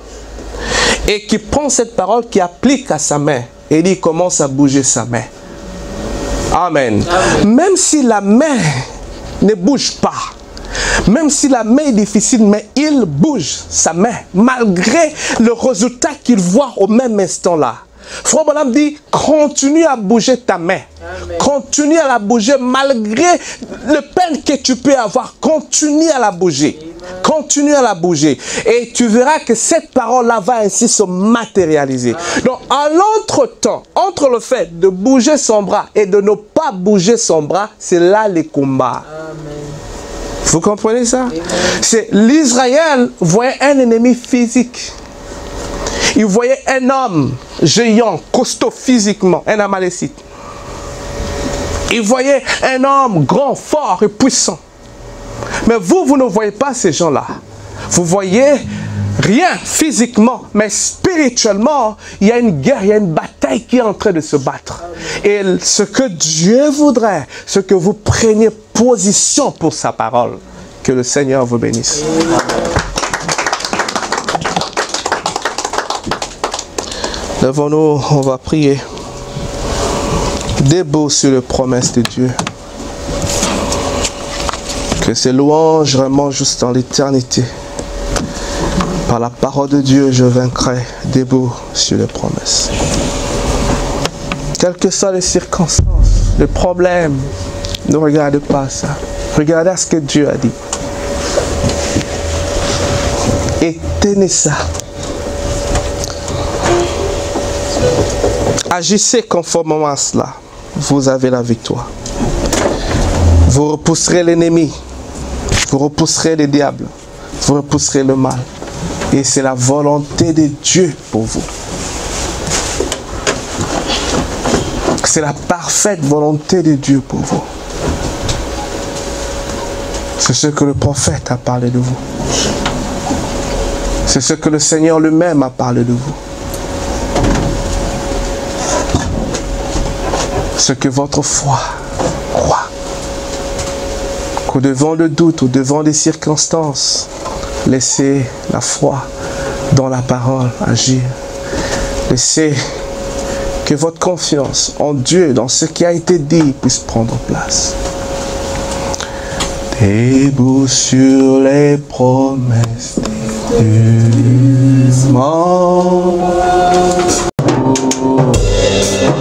et qui prend cette parole, qui applique à sa main, et il commence à bouger sa main. Amen. Même si la main ne bouge pas, même si la main est difficile, mais il bouge sa main, malgré le résultat qu'il voit au même instant là. Frère Branham dit, continue à bouger ta main. Amen. Continue à la bouger malgré le peine que tu peux avoir. Continue à la bouger. Amen. Continue à la bouger. Et tu verras que cette parole-là va ainsi se matérialiser. Amen. Donc, à l'entretemps, entre le fait de bouger son bras et de ne pas bouger son bras, c'est là les combats. Amen. Vous comprenez ça? C'est l'Israël voyait un ennemi physique. Il voyait un homme géant, costaud physiquement, un Amalécite. Il voyait un homme grand, fort et puissant. Mais vous ne voyez pas ces gens-là. Vous voyez rien physiquement, mais spirituellement, il y a une guerre, il y a une bataille qui est en train de se battre. Et ce que Dieu voudrait, c'est que vous preniez position pour sa parole. Que le Seigneur vous bénisse. Levons-nous, on va prier. Debout sur les promesses de Dieu. Que ces louanges remontent juste dans l'éternité. Par la parole de Dieu, je vaincrai. Debout sur les promesses. Quelles que soient les circonstances, les problèmes, ne regardez pas ça. Regardez à ce que Dieu a dit. Et tenez ça. Agissez conformément à cela. Vous avez la victoire. Vous repousserez l'ennemi. Vous repousserez les diables. Vous repousserez le mal. Et c'est la volonté de Dieu pour vous. C'est la parfaite volonté de Dieu pour vous. C'est ce que le prophète a parlé de vous. C'est ce que le Seigneur lui-même a parlé de vous. Ce que votre foi croit. Qu'au devant le doute, au devant des circonstances, laissez la foi dans la parole agir. Laissez que votre confiance en Dieu, dans ce qui a été dit, puisse prendre place. Debout sur les promesses de Dieu.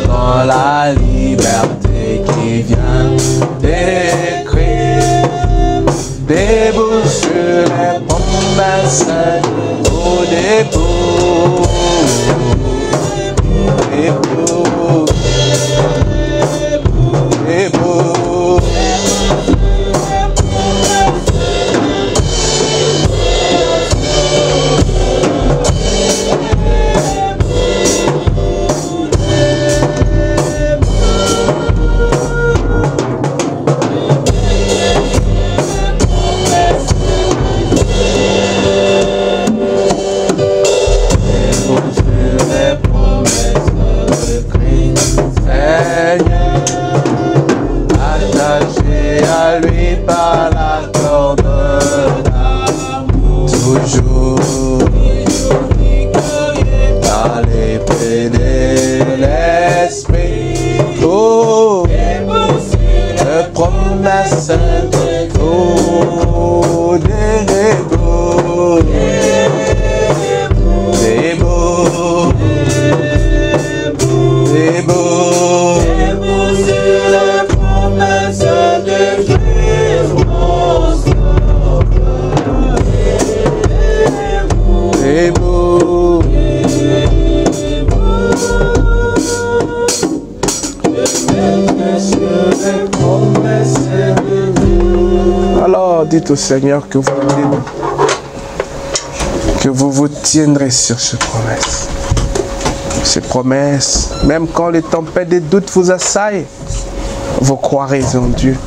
Dans la liberté qui vient des Christ, debout sur les promesses, au debout, debout, debout. Par la corde d'amour, toujours dans l'épée de l'esprit. Oh, les promesses de Dieu. Alors dites au Seigneur que vous vous tiendrez sur ces promesses. Ces promesses, même quand les tempêtes des doutes vous assaillent, vous croirez en Dieu.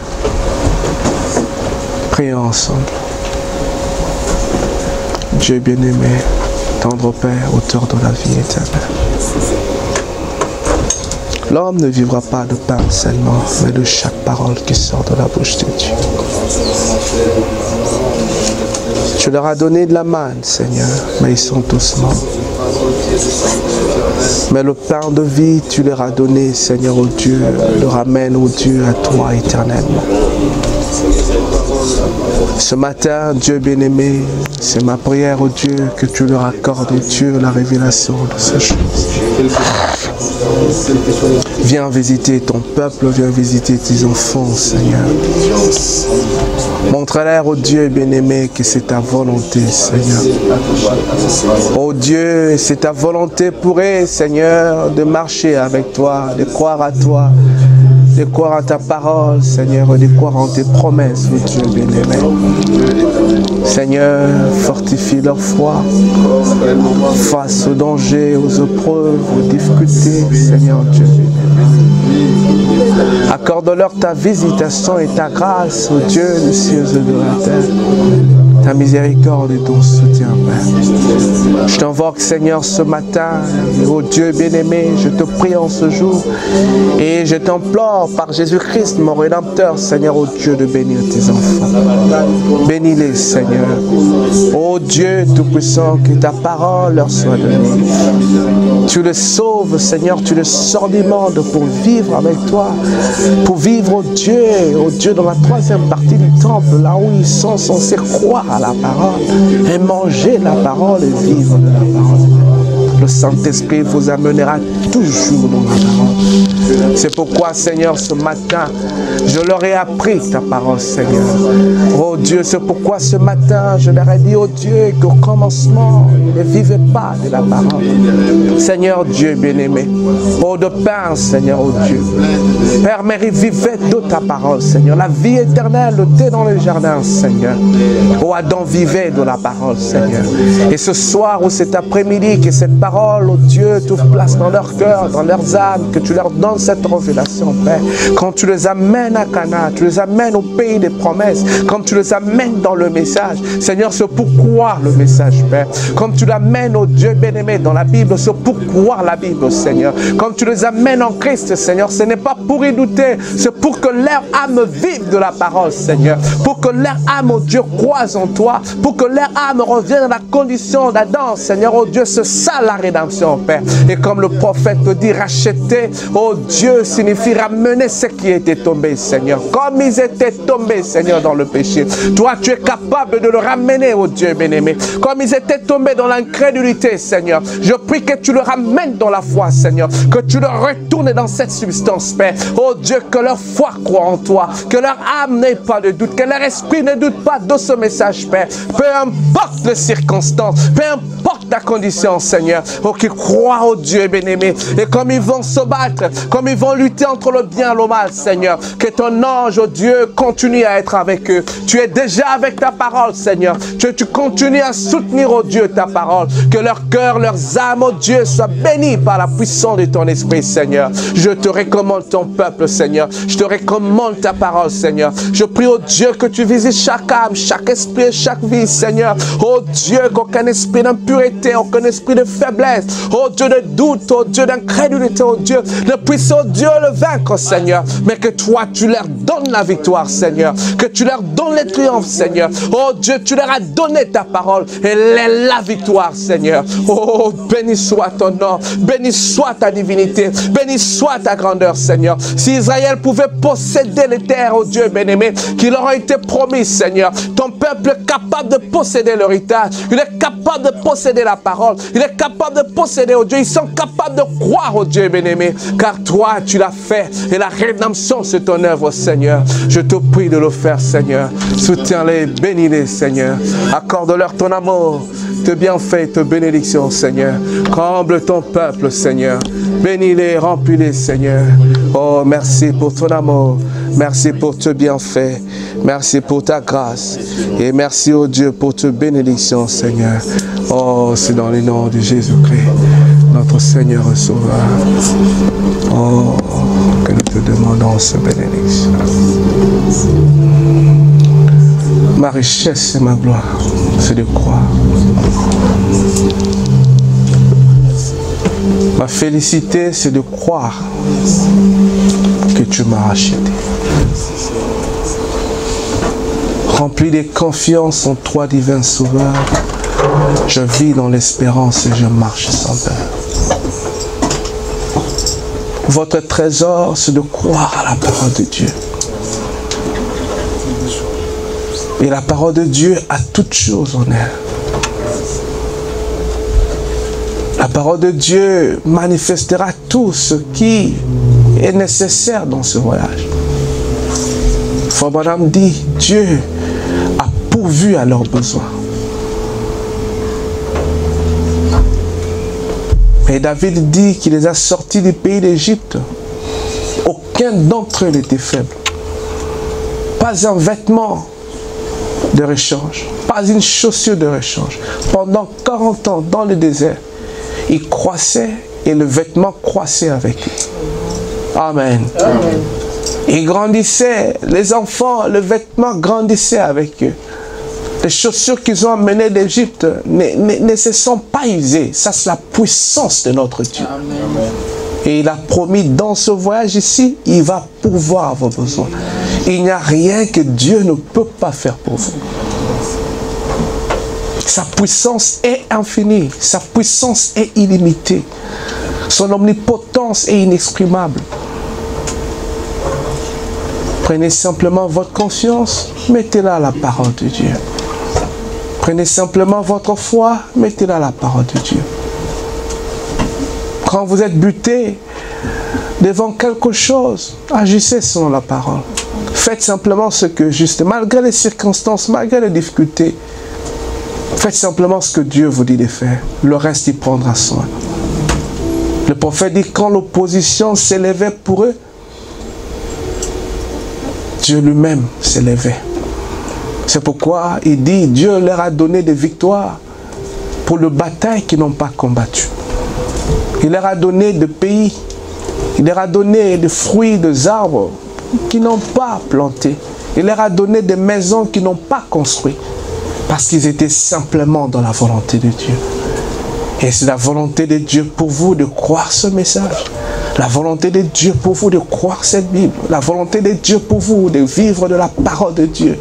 Prions ensemble. Dieu bien-aimé, tendre Père, auteur de la vie éternelle. L'homme ne vivra pas de pain seulement, mais de chaque parole qui sort de la bouche de Dieu. Tu leur as donné de la manne, Seigneur, mais ils sont tous morts. Mais le pain de vie, tu leur as donné, Seigneur, ô Dieu, le ramène, ô Dieu, à toi éternellement. Ce matin, Dieu bien-aimé, c'est ma prière, ô Dieu, que tu leur accordes, ô Dieu, la révélation de ces choses. Viens visiter ton peuple, viens visiter tes enfants, Seigneur. Montre-leur, ô Dieu bien-aimé, que c'est ta volonté, Seigneur. Ô Dieu, c'est ta volonté pour eux, Seigneur, de marcher avec toi, de croire à toi, de croire à ta parole, Seigneur, de croire en tes promesses, ô Dieu bien-aimé. Seigneur, fortifie leur foi face aux dangers, aux épreuves, aux difficultés, Seigneur Dieu bien-aimé. Accorde-leur ta visitation et ta grâce, ô Dieu des cieux et de la terre. Ta miséricorde et ton soutien, Père. Je t'invoque, Seigneur, ce matin, ô Dieu bien-aimé, je te prie en ce jour et je t'implore par Jésus-Christ, mon Rédempteur, Seigneur, ô Dieu, de bénir tes enfants. Bénis-les, Seigneur. Ô Dieu Tout-Puissant, que ta parole leur soit donnée. Tu les sauves, Seigneur, tu les sors du monde pour vivre avec toi, pour vivre, ô Dieu, dans la troisième partie du temple, là où ils sont censés croire à la parole et manger la parole et vivre de la parole. Le Saint-Esprit vous amènera toujours dans la parole. C'est pourquoi, Seigneur, ce matin, je leur ai appris ta parole, Seigneur. Oh Dieu, c'est pourquoi ce matin, je leur ai dit, oh Dieu, qu'au commencement, ils ne vivaient pas de la parole. Seigneur Dieu bien-aimé, oh de pain, Seigneur, oh Dieu. Père, mais ils vivaient de ta parole, Seigneur. La vie éternelle était dans le jardin, Seigneur. Oh Adam vivait de la parole, Seigneur. Et ce soir ou cet après-midi, que cette parole, oh Dieu, trouve place dans leur cœur, dans leurs âmes, que tu leur donnes cette révélation, Père. Quand tu les amènes à Cana, tu les amènes au pays des promesses, quand tu les amènes dans le message, Seigneur, c'est pourquoi le message, Père. Quand tu l'amènes au Dieu bien-aimé dans la Bible, c'est pourquoi la Bible, Seigneur. Quand tu les amènes en Christ, Seigneur, ce n'est pas pour y douter, c'est pour que leur âme vive de la parole, Seigneur. Pour que leur âme, oh Dieu, croise en toi, pour que leur âme revienne à la condition d'Adam, Seigneur, oh Dieu, c'est ça la rédemption, Père. Et comme le prophète te dit, racheter, oh Dieu, signifie ramener ce qui était tombé, Seigneur. Comme ils étaient tombés, Seigneur, dans le péché. Toi, tu es capable de le ramener, oh Dieu bien-aimé. Comme ils étaient tombés dans l'incrédulité, Seigneur. Je prie que tu le ramènes dans la foi, Seigneur. Que tu le retournes dans cette substance, Père. Oh Dieu, que leur foi croit en toi. Que leur âme n'ait pas de doute. Que leur esprit ne doute pas de ce message, Père. Peu importe les circonstances. Peu importe la condition, Seigneur. Oh, qu'ils croient, oh Dieu bien-aimé. Et comme ils vont se battre, comme ils vont lutter entre le bien et le mal, Seigneur, que ton ange, oh Dieu, continue à être avec eux. Tu es déjà avec ta parole, Seigneur. Tu continues à soutenir, oh Dieu, ta parole. Que leur cœur, leurs âmes, oh Dieu, soient bénis par la puissance de ton esprit, Seigneur. Je te recommande ton peuple, Seigneur. Je te recommande ta parole, Seigneur. Je prie, oh Dieu, que tu visites chaque âme, chaque esprit, chaque vie, Seigneur. Oh Dieu, qu'aucun esprit d'impureté, aucun esprit de faiblesse, oh Dieu de doute, oh Dieu d'incrédulité, oh Dieu, ne puisse, oh Dieu, le vaincre, Seigneur. Mais que toi, tu leur donnes la victoire, Seigneur. Que tu leur donnes le triomphe, Seigneur. Oh Dieu, tu leur as donné ta parole. Et la victoire, Seigneur. Oh, béni soit ton nom. Béni soit ta divinité. Béni soit ta grandeur, Seigneur. Si Israël pouvait posséder les terres, oh Dieu bien-aimé, qui leur ont été promis, Seigneur. Ton peuple est capable de posséder l'héritage. Il est capable de posséder la parole. Il est capable de posséder, oh Dieu. Ils sont capables de croire, oh Dieu bien-aimé. Car toi, tu l'as fait. Et la rédemption, c'est ton œuvre, Seigneur. Je te prie de le faire, Seigneur. Soutiens-les, bénis-les, Seigneur. Accorde-leur ton amour, tes bienfaits et tes bénédictions, Seigneur. Comble ton peuple, Seigneur. Bénis-les, remplis-les, Seigneur. Oh, merci pour ton amour. Merci pour tes bienfaits. Merci pour ta grâce. Et merci, oh Dieu, pour tes bénédictions, Seigneur. Oh, c'est dans le nom de Jésus-Christ, notre Seigneur et Sauveur. Oh, que nous te demandons cette bénédiction. Ma richesse et ma gloire, c'est de croire. Ma félicité, c'est de croire que tu m'as racheté. Rempli de confiance en toi, divin Sauveur, je vis dans l'espérance et je marche sans peur. Votre trésor, c'est de croire à la parole de Dieu. Et la parole de Dieu a toutes choses en elle. La parole de Dieu manifestera tout ce qui est nécessaire dans ce voyage. Frère Branham dit, Dieu a pourvu à leurs besoins. Et David dit qu'il les a sortis du pays d'Égypte. Aucun d'entre eux n'était faible. Pas un vêtement de rechange, pas une chaussure de rechange. Pendant 40 ans dans le désert, il croissait et le vêtement croissait avec lui. Amen. Amen. Ils grandissaient, les enfants, le vêtement grandissait avec eux. Les chaussures qu'ils ont amenées d'Égypte ne se sont pas usées. Ça, c'est la puissance de notre Dieu. Amen. Et il a promis dans ce voyage ici, il va pourvoir vos besoins. Il n'y a rien que Dieu ne peut pas faire pour vous. Sa puissance est infinie, sa puissance est illimitée. Son omnipotence est inexprimable. Prenez simplement votre confiance, mettez-la à la parole de Dieu. Prenez simplement votre foi, mettez-la à la parole de Dieu. Quand vous êtes buté devant quelque chose, agissez selon la parole. Faites simplement ce que juste, malgré les circonstances, malgré les difficultés, faites simplement ce que Dieu vous dit de faire. Le reste, il prendra soin. Le prophète dit, quand l'opposition s'élevait pour eux, Dieu lui-même s'élevait. C'est pourquoi il dit, Dieu leur a donné des victoires pour les batailles qu'ils n'ont pas combattues. Il leur a donné des pays, il leur a donné des fruits, des arbres qu'ils n'ont pas plantés. Il leur a donné des maisons qu'ils n'ont pas construites. Parce qu'ils étaient simplement dans la volonté de Dieu. Et c'est la volonté de Dieu pour vous de croire ce message. La volonté de Dieu pour vous de croire cette Bible. La volonté de Dieu pour vous de vivre de la parole de Dieu.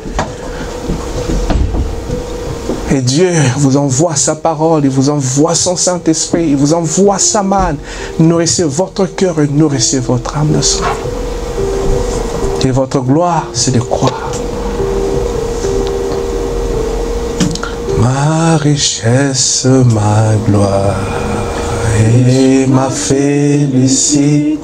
Et Dieu vous envoie sa parole, il vous envoie son Saint-Esprit, il vous envoie sa manne. Nourrissez votre cœur et nourrissez votre âme de soin. Et votre gloire, c'est de croire. Ma richesse, ma gloire et ma félicité,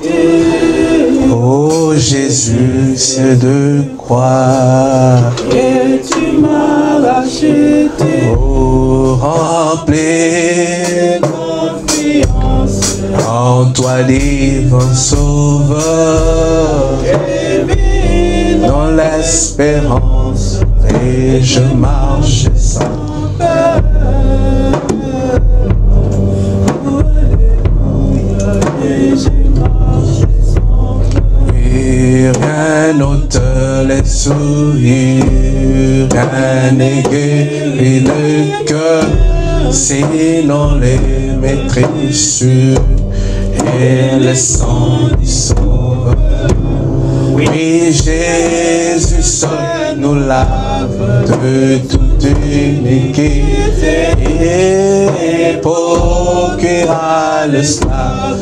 oh Jésus, c'est de croire que tu m'as racheté, oh remplis confiance en toi, divin Sauveur, dans l'espérance et je marche sans peur. Et rien n'ôte les souillures, rien n'aiguille le cœur, sinon les maîtrissures et le sang du Sauveur. Oui, Jésus seul nous lave de toute iniquité et procurera l'esclave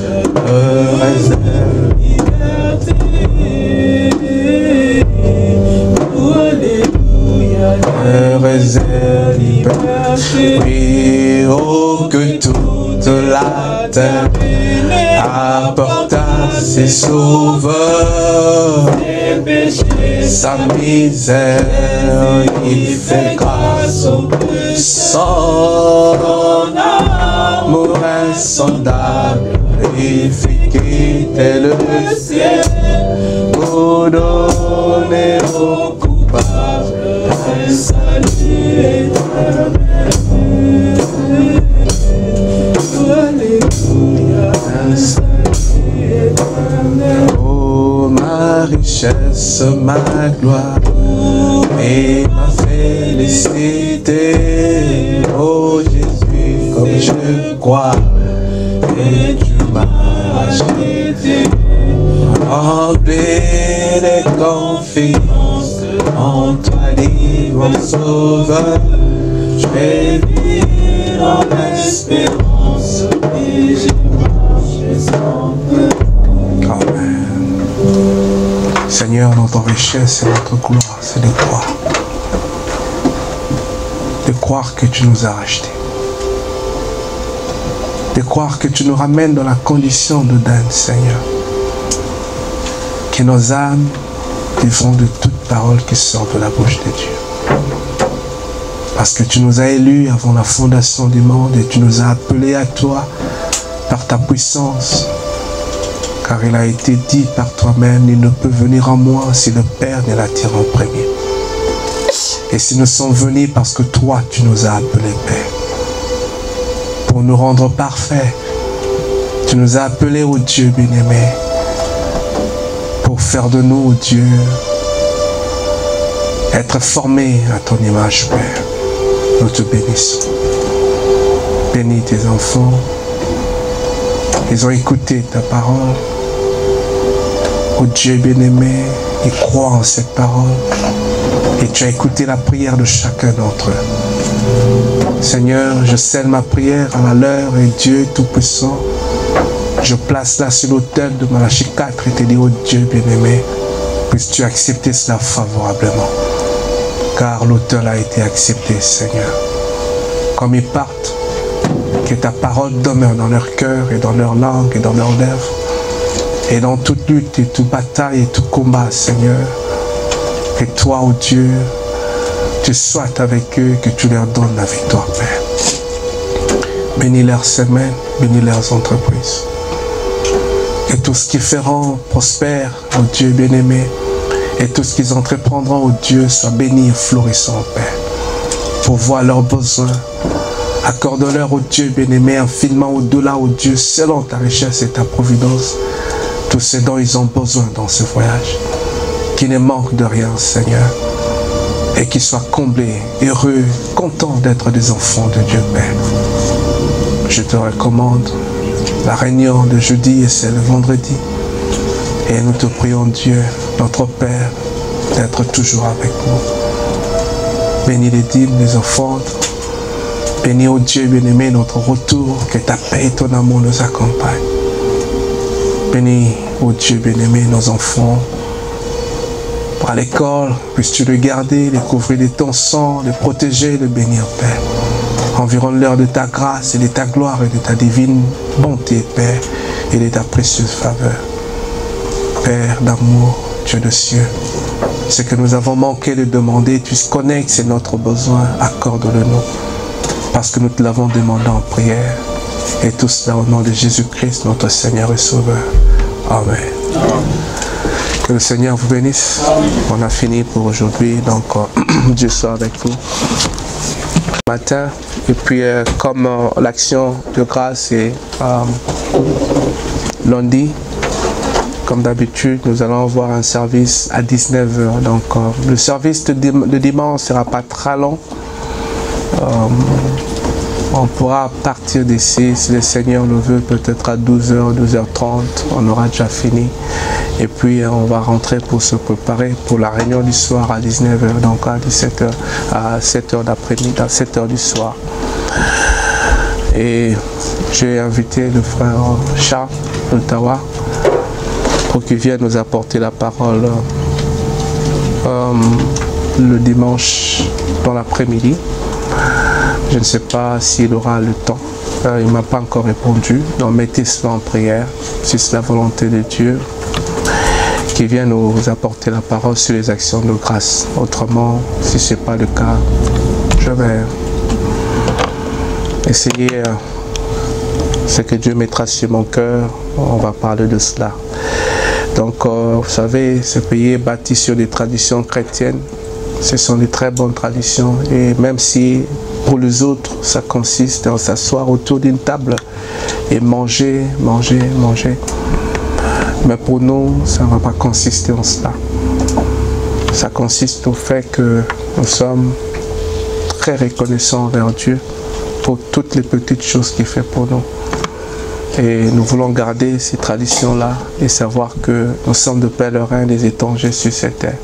réserve liberté. Alléluia, réserve liberté. Oui, oh que toute la terre apporta c'est sauveur. Sa misère, il fait grâce au sang. Son amour insondable, il fait quitter le ciel pour donner aux coupables un salut éternel. Alléluia, un salut éternel. Oh, ma richesse, ma gloire et ma félicité. Oh Jésus, comme je crois et tu m'as acheté. Remplis de confiance en toi, divin sauveur. Je vais vivre en espérance et je marche sans peur. Amen. Seigneur, notre richesse et notre gloire, c'est de croire. De croire que tu nous as rachetés. De croire que tu nous ramènes dans la condition de Dan, Seigneur. Que nos âmes vivront de toute parole qui sort de la bouche de Dieu. Parce que tu nous as élus avant la fondation du monde et tu nous as appelés à toi par ta puissance. Car il a été dit par toi-même, il ne peut venir en moi si le Père ne l'attire en premier. Et si nous sommes venus parce que toi, tu nous as appelés, Père, pour nous rendre parfaits, tu nous as appelés, ô Dieu bien-aimé, pour faire de nous, ô Dieu, être formés à ton image, Père. Nous te bénissons. Bénis tes enfants. Ils ont écouté ta parole. Ô Dieu bien-aimé, ils croient en cette parole. Et tu as écouté la prière de chacun d'entre eux. Seigneur, je scelle ma prière à la leur et Dieu Tout-Puissant. Je place là sur l'autel de Malachie 4 et te dis, ô Dieu bien-aimé, puisses-tu accepter cela favorablement. Car l'autel a été accepté, Seigneur. Comme ils partent, que ta parole demeure dans leur cœur et dans leur langue et dans leurs lèvres. Et dans toute lutte et toute bataille et tout combat, Seigneur. Que toi, ô Dieu, tu sois avec eux, que tu leur donnes la victoire, Père. Bénis leurs semaines, bénis leurs entreprises. Et tout ce qu'ils feront prospère, ô Dieu bien-aimé. Et tout ce qu'ils entreprendront, ô Dieu, soit béni et florissant, Père. Pour voir leurs besoins. Accorde-leur, ô Dieu bien-aimé, infiniment au-delà, ô Dieu, selon ta richesse et ta providence, tout ce dont ils ont besoin dans ce voyage. Qu'ils ne manquent de rien, Seigneur. Et qu'ils soient comblés, heureux, contents d'être des enfants de Dieu, Père. Je te recommande la réunion de jeudi et celle de vendredi. Et nous te prions, Dieu, notre Père, d'être toujours avec nous. Bénis les dîmes, les offrandes. Bénis, ô Dieu bien-aimé, notre retour, que ta paix et ton amour nous accompagnent. Bénis, ô Dieu bien-aimé, nos enfants. À l'école, puisses-tu les garder, les couvrir de ton sang, les protéger, les bénir, Père. Environne-leur de ta grâce et de ta gloire et de ta divine bonté, Père, et de ta précieuse faveur. Père d'amour, Dieu de cieux, ce que nous avons manqué de demander, tu connais que c'est notre besoin, accorde-le-nous, parce que nous te l'avons demandé en prière. Et tout cela au nom de Jésus-Christ, notre Seigneur et Sauveur. Amen. Que le Seigneur vous bénisse. On a fini pour aujourd'hui, donc Dieu soit avec vous. Matin, et puis comme l'action de grâce est lundi, comme d'habitude, nous allons avoir un service à 19 h. Donc le service de dimanche ne sera pas très long. On pourra partir d'ici, si le Seigneur le veut, peut-être à 12 h, 12h30, on aura déjà fini. Et puis on va rentrer pour se préparer pour la réunion du soir à 19 h, donc à 17 h, à 7 h d'après-midi, à 7 h du soir. Et j'ai invité le frère Charles d'Ottawa pour qu'il vienne nous apporter la parole le dimanche dans l'après-midi. Je ne sais pas s'il aura le temps Il ne m'a pas encore répondu. Donc mettez cela en prière, si c'est la volonté de Dieu, qui vient nous apporter la parole sur les actions de grâce. Autrement, si ce n'est pas le cas, je vais essayer ce que Dieu mettra sur mon cœur. On va parler de cela. Donc, vous savez, ce pays est bâti sur des traditions chrétiennes. Ce sont des très bonnes traditions. Et même si pour les autres, ça consiste à s'asseoir autour d'une table et manger. Mais pour nous, ça ne va pas consister en cela. Ça consiste au fait que nous sommes très reconnaissants envers Dieu pour toutes les petites choses qu'il fait pour nous. Et nous voulons garder ces traditions-là et savoir que nous sommes de pèlerins, des étrangers sur cette terre.